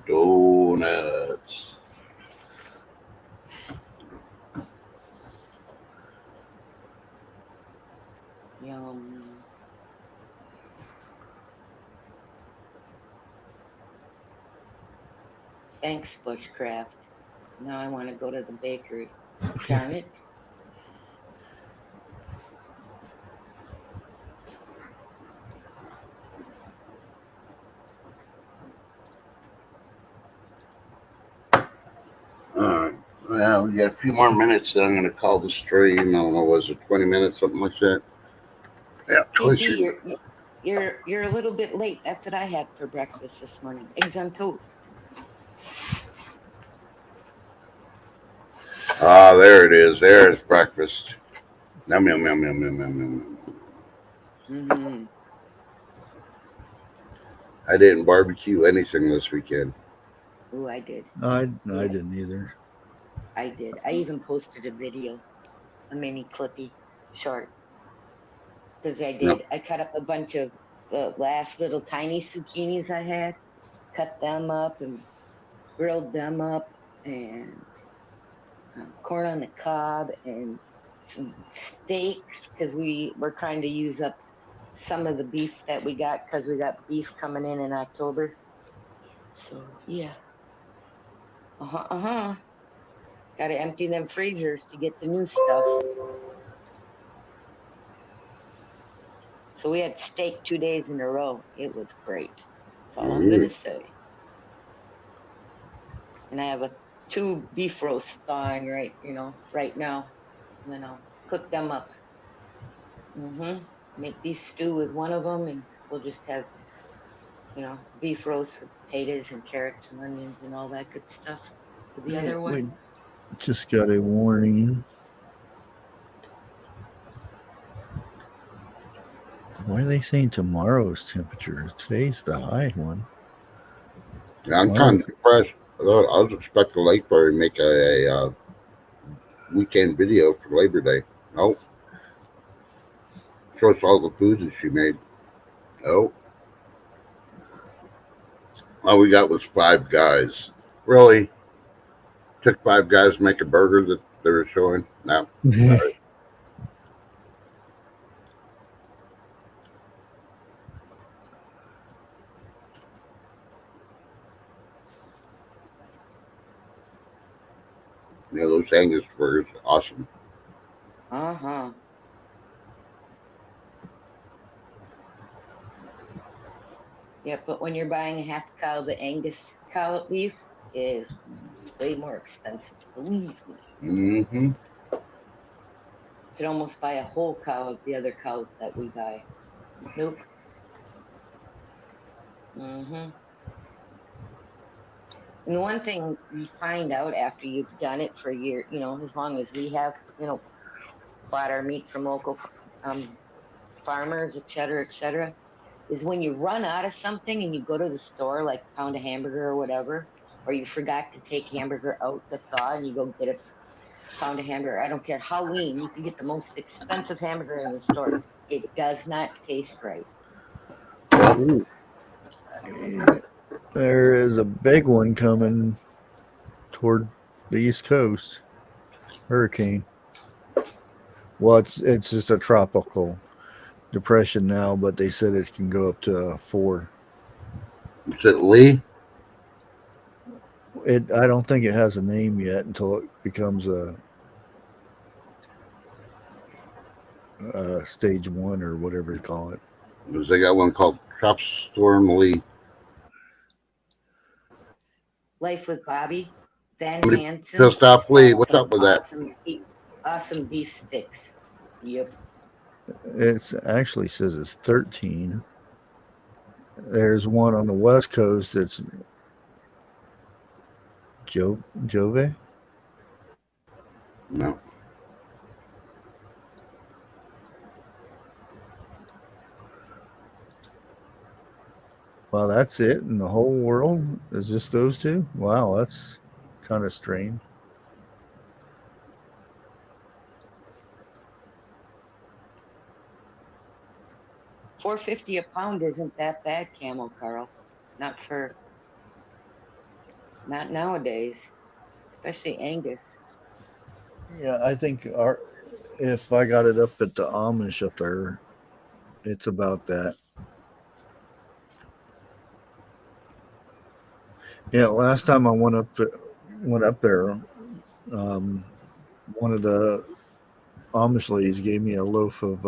Donuts. Yum. Thanks, Bushcraft. Now I want to go to the bakery. Darn it. All right. Well, we got a few more minutes. Then I'm going to call the stream. I don't know, was it 20 minutes, something like that? Yeah, DT, you're a little bit late. That's what I had for breakfast this morning. Eggs on toast. Ah, there it is. There's breakfast. Yum, yum, yum, yum, yum, yum, yum. Mm-hmm. I didn't barbecue anything this weekend. Ooh, I did. I didn't either. I did. I even posted a video, a mini clippy short. Because I did. Yep. I cut up a bunch of the last little tiny zucchinis I had, cut them up and grilled them up, and corn on the cob and some steaks because we were trying to use up some of the beef that we got because we got beef coming in October. So yeah. Got to empty them freezers to get the new stuff. So we had steak 2 days in a row. It was great. That's all I'm gonna say. And I have 2 beef roasts thawing right now. And then I'll cook them up. Make beef stew with one of them, and we'll just have, beef roast with potatoes and carrots and onions and all that good stuff. With the other one, We just got a warning. Why are they saying tomorrow's temperature? Today's the high one. Yeah, I'm kind of depressed. I was expecting Lakeberry to make a weekend video for Labor Day. Nope. Show us all the food that she made. Oh. All we got was 5 Guys. Really? Took 5 Guys to make a burger that they were showing? No. Yeah, those Angus burgers, awesome. Yeah, but when you're buying a half cow, the Angus cow beef is way more expensive. Believe me. Mm-hmm. You could almost buy a whole cow of the other cows that we buy. Nope. And the one thing you find out after you've done it for a year, as long as we have, bought our meat from local farmers, et cetera, is when you run out of something and you go to the store, like a pound of hamburger or whatever, or you forgot to take hamburger out to thaw and you go get a pound of hamburger. I don't care how lean, you can get the most expensive hamburger in the store. It does not taste right. Ooh. There is a big one coming toward the East Coast. Hurricane. Well, it's just a tropical depression now, but they said it can go up to 4. Is it Lee? I don't think it has a name yet until it becomes a stage 1 or whatever you call it. Because they got one called Trop Storm Lee. Life with Bobby, Van Somebody Hansen. pissed off Lee. What's up with that? Awesome beef sticks. Yep. It actually says it's 13. There's one on the West Coast that's Jove. No. Well, that's it in the whole world? Is just those 2? Wow, that's kind of strange. $4.50 a pound isn't that bad, Camel Carl. Not nowadays, especially Angus. Yeah, I think if I got it up at the Amish up there, it's about that. Yeah, last time I went up there, um, one of the Amish ladies gave me a loaf of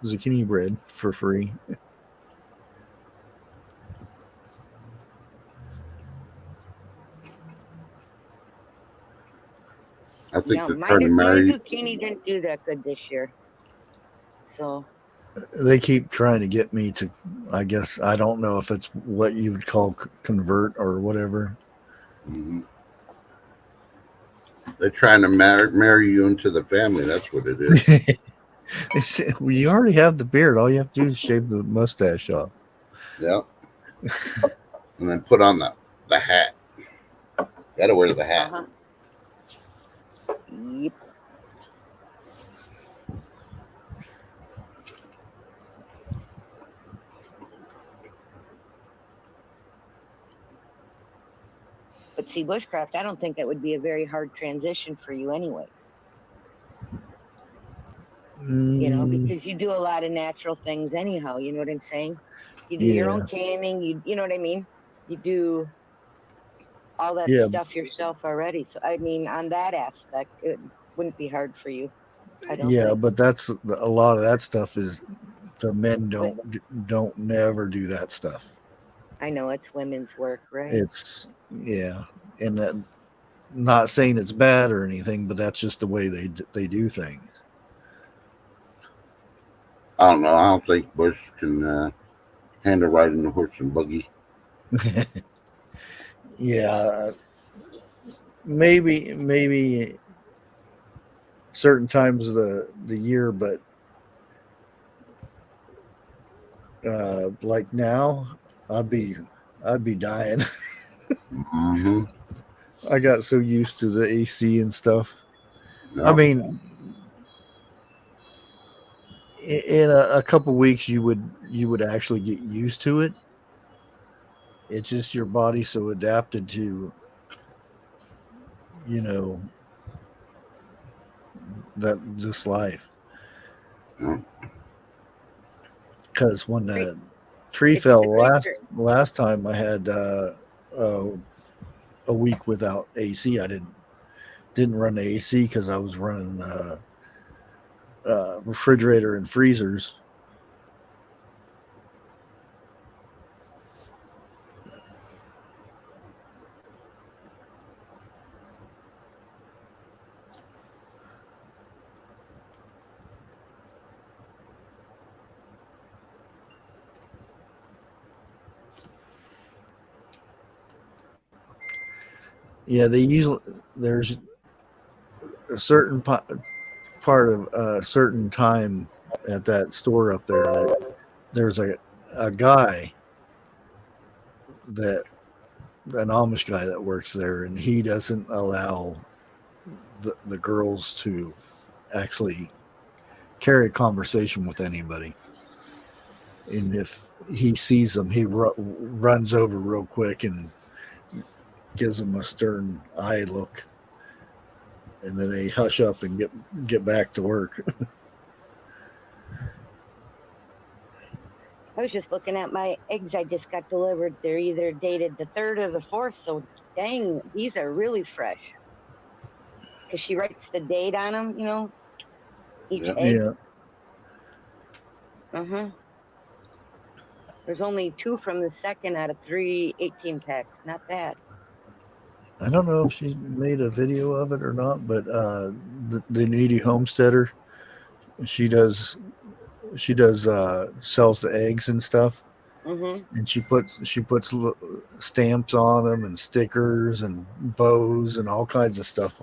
zucchini bread for free. I think Yeah, they're trying to my marry. zucchini didn't do that good this year. So They keep trying to get me to, I guess, I don't know if it's what you would call convert or whatever. Mhm. They're trying to marry you into the family. That's what it is. Well, you already have the beard. All you have to do is shave the mustache off. Yeah. And then put on the hat. Got to wear the hat. uh-huh. Yep. But see, bushcraft, I don't think that would be a very hard transition for you anyway. Mm, Because you do a lot of natural things anyhow. You know what I'm saying? You do your own yeah, canning. You know what I mean? You do all that yeah, stuff yourself already. So I mean, on that aspect, it wouldn't be hard for you. I don't yeah. think. But that's a lot of that stuff is the men But don't never do that stuff. I know it's women's work, right? It's yeah, and that, not saying it's bad or anything, but that's just the way they do things. I don't know. I don't think Bush can handle riding the horse and buggy. Yeah, maybe certain times of the year, but like now, I'd be I'd be dying. Mm-hmm. I got so used to the AC and stuff. I Yeah. mean, in a couple weeks, you would actually get used to it. It's just your body so adapted to you know that this life. Yeah. Because when Great. the tree It's the fell creature. last time, I had uh, a week without AC. I didn't run the AC because I was running refrigerator and freezers. Yeah, they usually there's a certain part of a certain time at that store up there that there's a guy that an Amish guy that works there, and he doesn't allow the girls to actually carry a conversation with anybody. And if he sees them, he runs over real quick and gives them a stern eye look, and then they hush up and get back to work. I was just looking at my eggs I just got delivered. They're either dated the 3rd or the 4th. So dang, these are really fresh. Because she writes the date on them, each Yeah. egg. Yeah, Uh huh. There's only 2 from the second out of 3 18 packs. Not bad. I don't know if she made a video of it or not, but the needy homesteader, she does sells the eggs and stuff, Mm-hmm. and she puts stamps on them and stickers and bows and all kinds of stuff.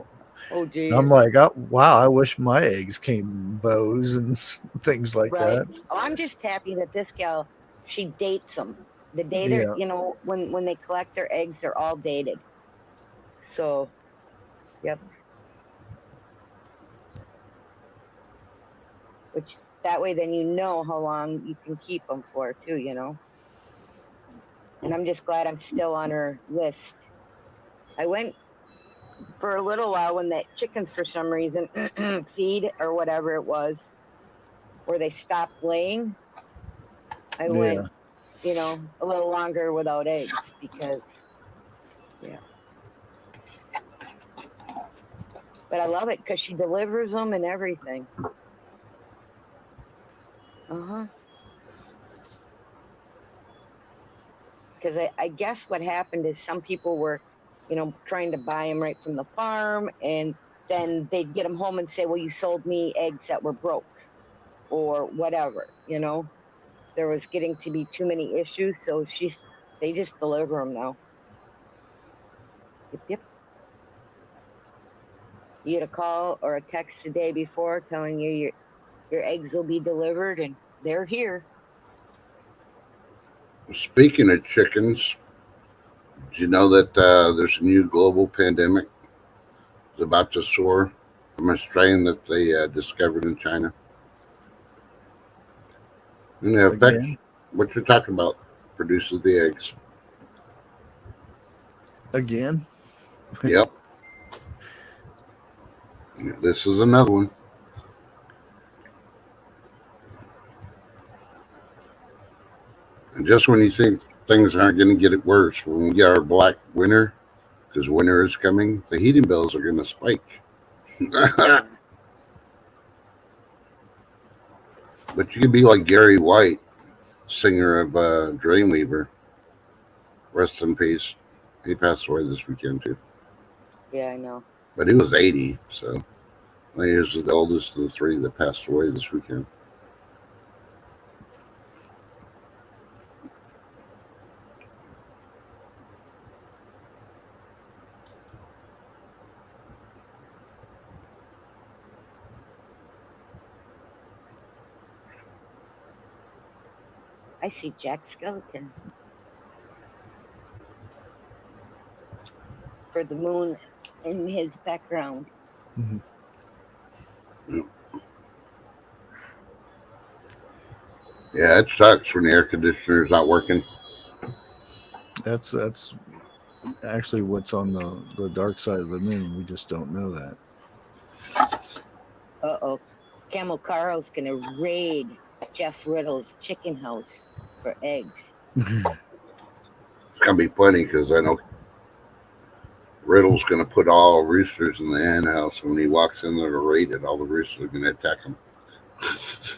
Oh, And I'm geez. like, oh, wow, I wish my eggs came in bows and things like Right. that. Oh, I'm just happy that this gal, she dates them. The day they're, Yeah, when they collect their eggs, they're all dated. So, yep. Which that way then you know how long you can keep them for too, you know. And I'm just glad I'm still on her list. I went for a little while when that chickens for some reason feed or whatever it was, where they stopped laying. I Yeah. went, you know, a little longer without eggs because yeah. But I love it because she delivers them and everything. Uh-huh. Because I guess what happened is some people were, you know, trying to buy them right from the farm, and then they'd get them home and say, "Well, you sold me eggs that were broke," or whatever. You know, there was getting to be too many issues, so they just deliver them now. Yep, yep. You get a call or a text the day before telling you your eggs will be delivered, and they're here. Speaking of chickens, do you know that there's a new global pandemic that's about to soar from a strain that they discovered in China? And it affects Again, what you're talking about, produces the eggs. again. Yep. This is another one. And just when you think things aren't going to get it worse, when we get our black winter, because winter is coming, the heating bills are going to spike. Yeah. But you could be like Gary White, singer of Dreamweaver. Rest in peace. He passed away this weekend too. Yeah, I know. But he was 80, so he was the oldest of the three that passed away this weekend. I see Jack Skeleton for the moon in his background. Mhm. Yeah, it sucks when the air conditioner is not working. That's actually what's on the dark side of the moon. We just don't know that. Uh-oh. Camel Carl's gonna raid Jeff Riddle's chicken house for eggs. It's going to be funny because I know Riddle's going to put all roosters in the hen house. When he walks in there to raid it, all the roosters are going to attack him.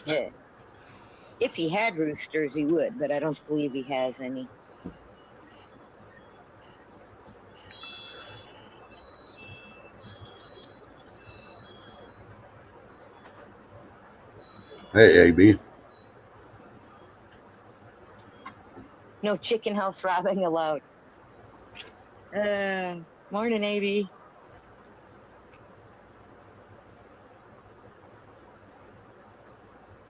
Yeah. If he had roosters, he would, but I don't believe he has any. Hey, AB. No chicken house robbing allowed. Uh, Morning, AB.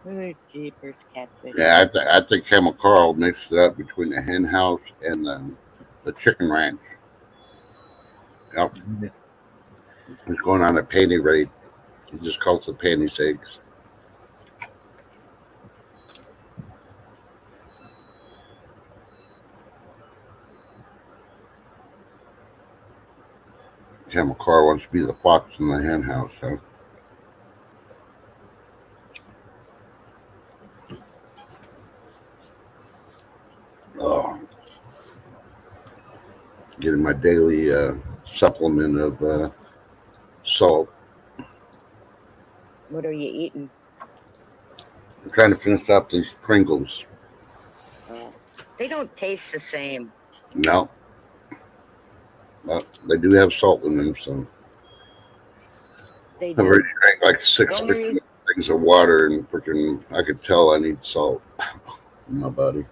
Oh, jeepers, catfish. Yeah, I think Camel Carl mixed it up between the hen house and the chicken ranch. Yep. He's going on a panty raid. He just calls it panties eggs. Camel Carl wants to be the fox in the hen house, so. Oh, getting my daily supplement of salt. What are you eating? I'm trying to finish up these Pringles. Oh, they don't taste the same. No, but they do have salt in them, so They I've already do. drank like The six only freaking reason, things of water, and freaking I could tell I need salt in my body.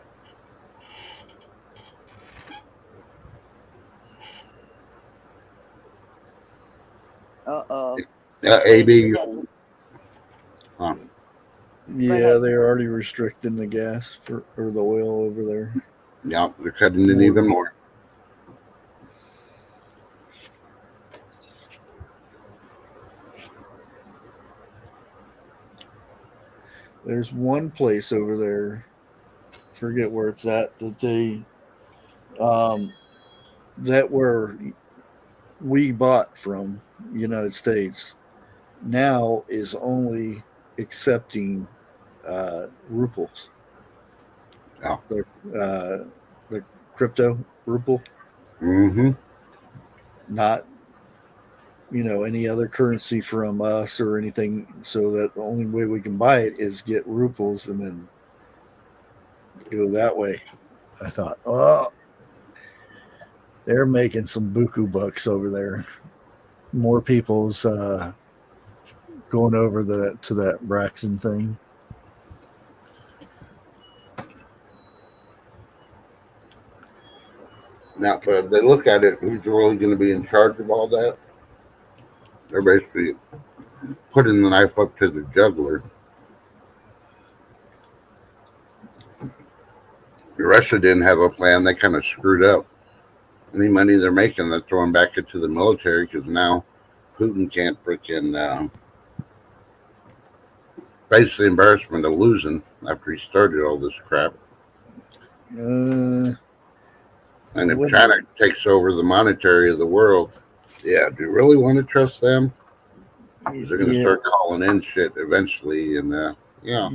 uh-oh. Yeah, AB AB, says, huh? go Yeah, ahead. they're already restricting the gas for or the oil over there. Yeah, they're cutting it More. even more. There's one place over there, forget where it's at, that they that where we bought from United States now is only accepting ruples. Yeah. The crypto ruple, Mm-hmm. not any other currency from us or anything. So that the only way we can buy it is get ruples and then go that way. I thought, oh, they're making some buku bucks over there. More people's going over to that Braxton thing. Now, but if they look at it, who's really going to be in charge of all that? They're basically putting the knife up to the juggler. Russia didn't have a plan. They kind of screwed up. Any money they're making, they're throwing back into the military because now Putin can't freaking face the embarrassment of losing after he started all this crap. Uh, And if China takes over the monetary of the world, yeah, do you really want to trust them? 'Cause they're going to start calling in shit eventually, and yeah.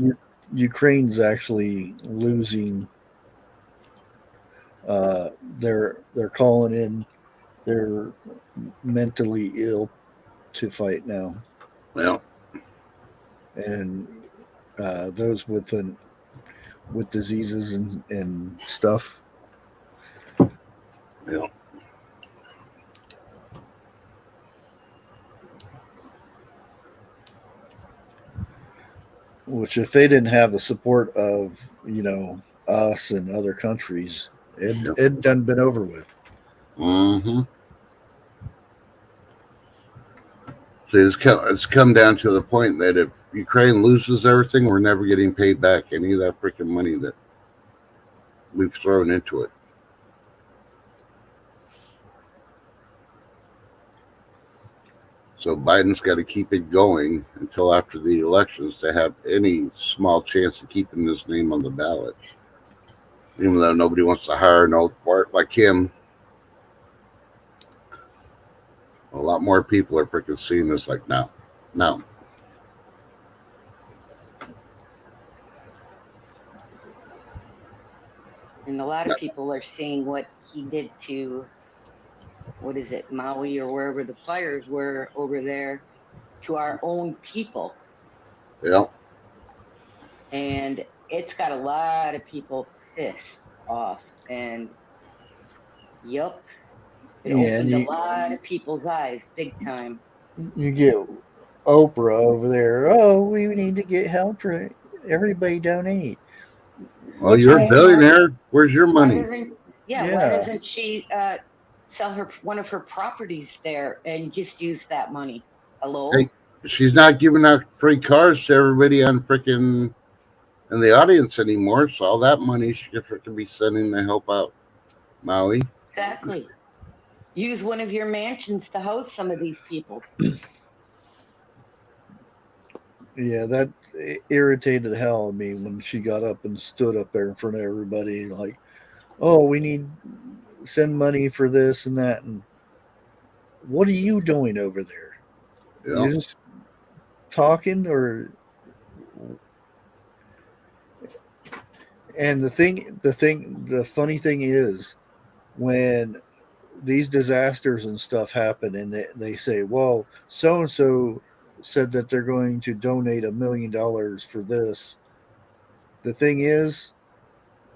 Ukraine's actually losing. They're calling in. They're mentally ill to fight now, Well, and those with diseases and stuff. yeah. Which, if they didn't have the support of us and other countries, it done been over with. Mm-hmm. So it's come down to the point that if Ukraine loses everything, we're never getting paid back any of that freaking money that we've thrown into it. So Biden's got to keep it going until after the elections to have any small chance of keeping his name on the ballot. Even though nobody wants to hire an old fart like him, a lot more people are freaking seeing this like, no. And a lot of people are seeing what he did to, what is it, Maui or wherever the fires were over there, to our own people. Yeah. And it's got a lot of people pissed off. And yep, it opened a lot of people's eyes big time. You get Oprah over there. Oh, we need to get help for everybody donate. Well, you're a billionaire. Where's your money? Why doesn't she sell one of her properties there and just use that money? Hello? Hey, she's not giving out free cars to everybody on freaking in the audience anymore. So all that money she could be sending to help out Maui. Exactly. Use one of your mansions to house some of these people. Yeah, that irritated the hell out of me when she got up and stood up there in front of everybody like, oh, we need send money for this and that. And what are you doing over there? Yeah. You're just talking or... And the funny thing is, when these disasters and stuff happen and they say, well, so-and-so said that they're going to donate $1 million for this. The thing is,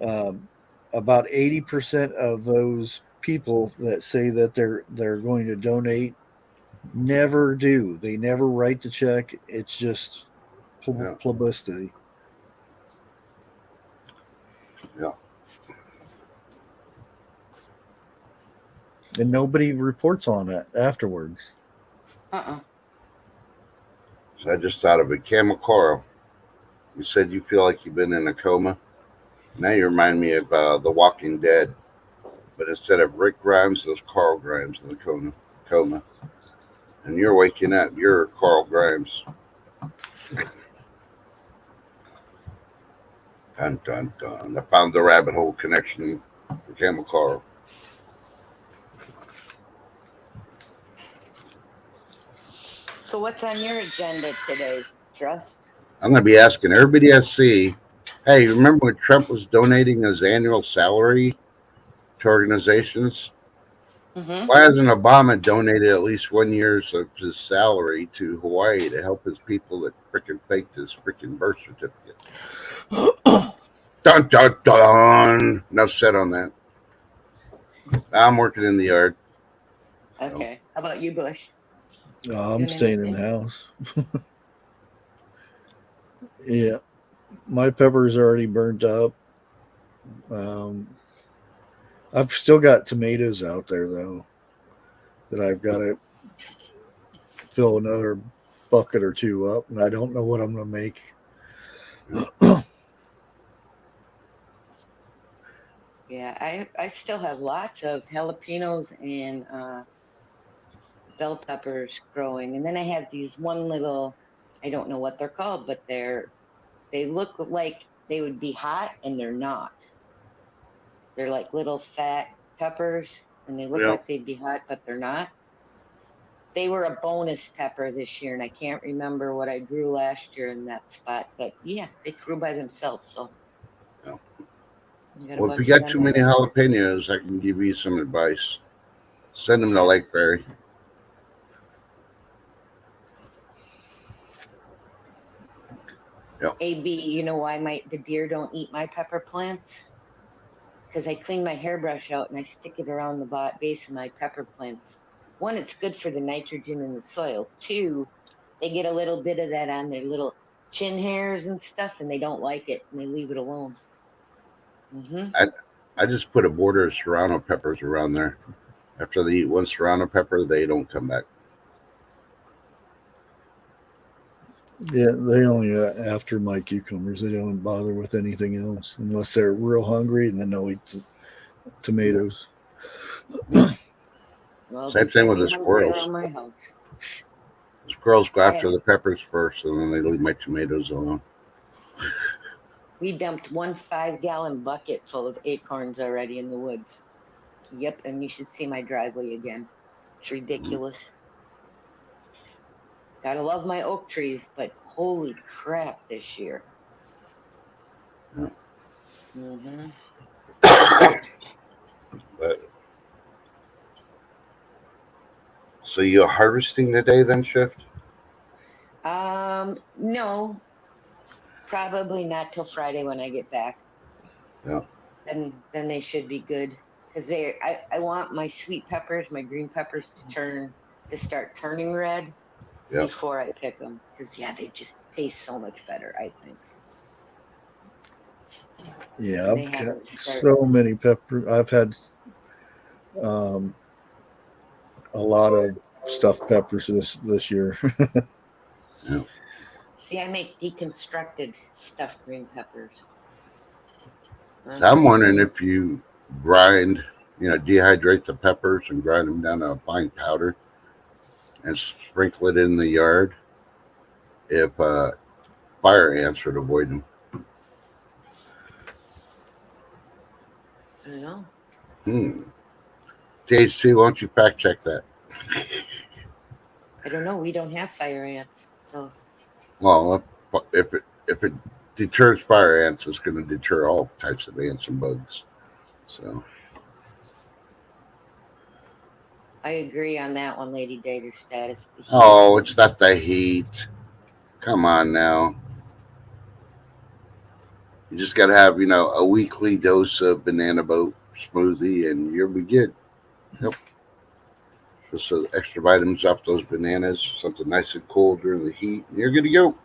about 80% of those people that say that they're going to donate never do. They never write the check. It's just publicity. Yeah. And nobody reports on it afterwards. So I just thought of it. Kamakoro, you said you feel like you've been in a coma. Now you remind me of The Walking Dead. But instead of Rick Grimes, there's Carl Grimes in the coma. And you're waking up. You're Carl Grimes. Dun, dun, dun. I found the rabbit hole connection for Camel Carl. So what's on your agenda today, Trust? I'm going to be asking everybody I see, hey, remember when Trump was donating his annual salary to organizations? Mm-hmm. Why hasn't Obama donated at least 1 year's of his salary to Hawaii to help his people that freaking faked his freaking birth certificate? Dun, dun, dun. Enough said on that. I'm working in the yard. Okay. How about you, Bush? I'm Doing staying in the anything? house. Yeah, my peppers are already burnt up. Um, I've still got tomatoes out there though that I've got to fill another bucket or two up, and I don't know what I'm going to make. Yeah, I still have lots of jalapenos and bell peppers growing, and then I have these one little, I don't know what they're called, but they look like they would be hot and they're not. They're like little fat peppers, and they look Yeah. like they'd be hot, but they're not. They were a bonus pepper this year, and I can't remember what I grew last year in that spot, but yeah, they grew by themselves. So Yeah. I got a Well, if you bunch of got them too many already. jalapenos, I can give you some advice. Send them to So, Lake Prairie. Yep. AB, you know why the deer don't eat my pepper plants? Because I clean my hairbrush out and I stick it around the base of my pepper plants. One, it's good for the nitrogen in the soil. Two, they get a little bit of that on their little chin hairs and stuff, and they don't like it, and they leave it alone. Mm-hmm. I just put a border of serrano peppers around there. After they eat one serrano pepper, they don't come back. Yeah, they only after my cucumbers. They don't bother with anything else unless they're real hungry, and then they'll eat tomatoes. Well, they Same thing can't with be the hungry squirrels. around my house. The squirrels go I after have the peppers first, and then they leave my tomatoes alone. We dumped one 5-gallon bucket full of acorns already in the woods. Yep, and you should see my driveway again. It's ridiculous. Gotta love my oak trees, but holy crap this year. Yeah. Mm-hmm. But so you're harvesting today, then, Shift? No, probably not till Friday when I get back. Yeah. Then they should be good because I want my sweet peppers, my green peppers to start turning red Yep. before I pick them because yeah, they just taste so much better. I think. Yeah, And they I've got haven't started. so many peppers. I've had um, a lot of stuffed peppers this year. Yeah. See, I make deconstructed stuffed green peppers. I'm wondering if you grind, dehydrate the peppers and grind them down to a fine powder and sprinkle it in the yard. If fire ants would avoid them. I don't know. THC, why don't you fact check that? I don't know. We don't have fire ants, so Well, if it deters fire ants, it's going to deter all types of ants and bugs. So I agree on that one, Lady Dater status. The heat. oh, it's not the heat. Come on now. You just got to have, a weekly dose of banana boat smoothie and you'll be good. Yep. Just so the extra vitamins off those bananas, something nice and cool during the heat, and you're good to go.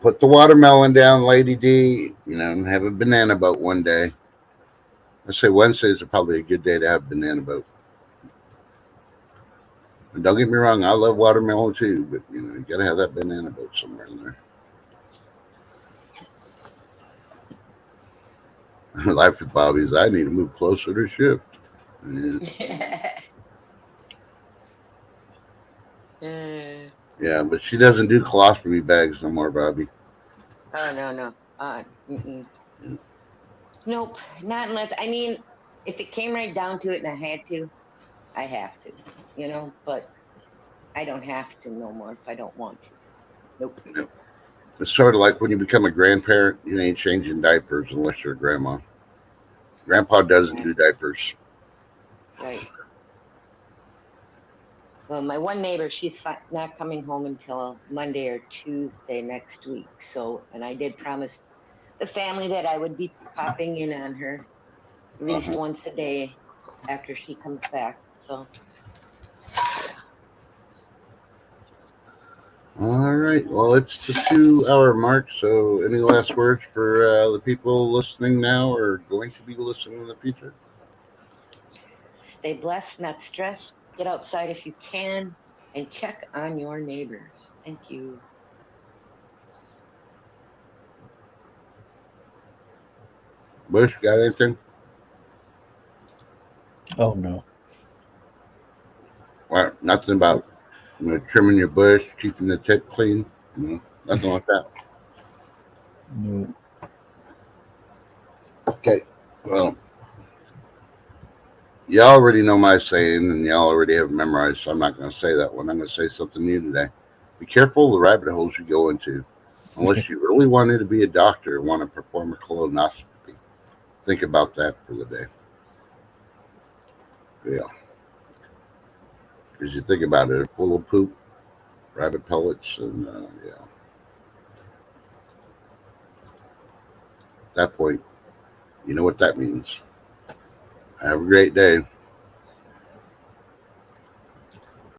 Put the watermelon down, Lady D, and have a banana boat one day. I say Wednesdays are probably a good day to have a banana boat. And don't get me wrong, I love watermelon too, but you gotta have that banana boat somewhere in there. Life with Bobby's, I need to move closer to Shift. Yeah, but she doesn't do colostomy bags no more, Bobby. Oh no. Mm-mm. Nope, not unless I mean, if it came right down to it and I had to, I have to, But I don't have to no more if I don't want to. Nope. It's sort of like when you become a grandparent, you ain't changing diapers unless you're a grandma. Grandpa doesn't Yeah, do diapers. right. Well, my one neighbor, she's not coming home until Monday or Tuesday next week. So, and I did promise the family that I would be popping in on her at least Uh-huh. once a day after she comes back. So, yeah. All right. Well, it's the 2 hour mark. So, any last words for the people listening now or going to be listening in the future? Stay blessed, not stressed. Get outside if you can and check on your neighbors. Thank you. Bush, got anything? Oh no. Well, nothing about trimming your bush, keeping the tip clean. Nothing like that. No. Okay. Well, you already know my saying, and you already have it memorized, so I'm not going to say that one. I'm going to say something new today. Be careful of the rabbit holes you go into. Unless you really wanted to be a doctor and want to perform a colonoscopy. Think about that for the day. Yeah. Because you think about it, full of poop, rabbit pellets, and yeah. At that point, you know what that means. Have a great day.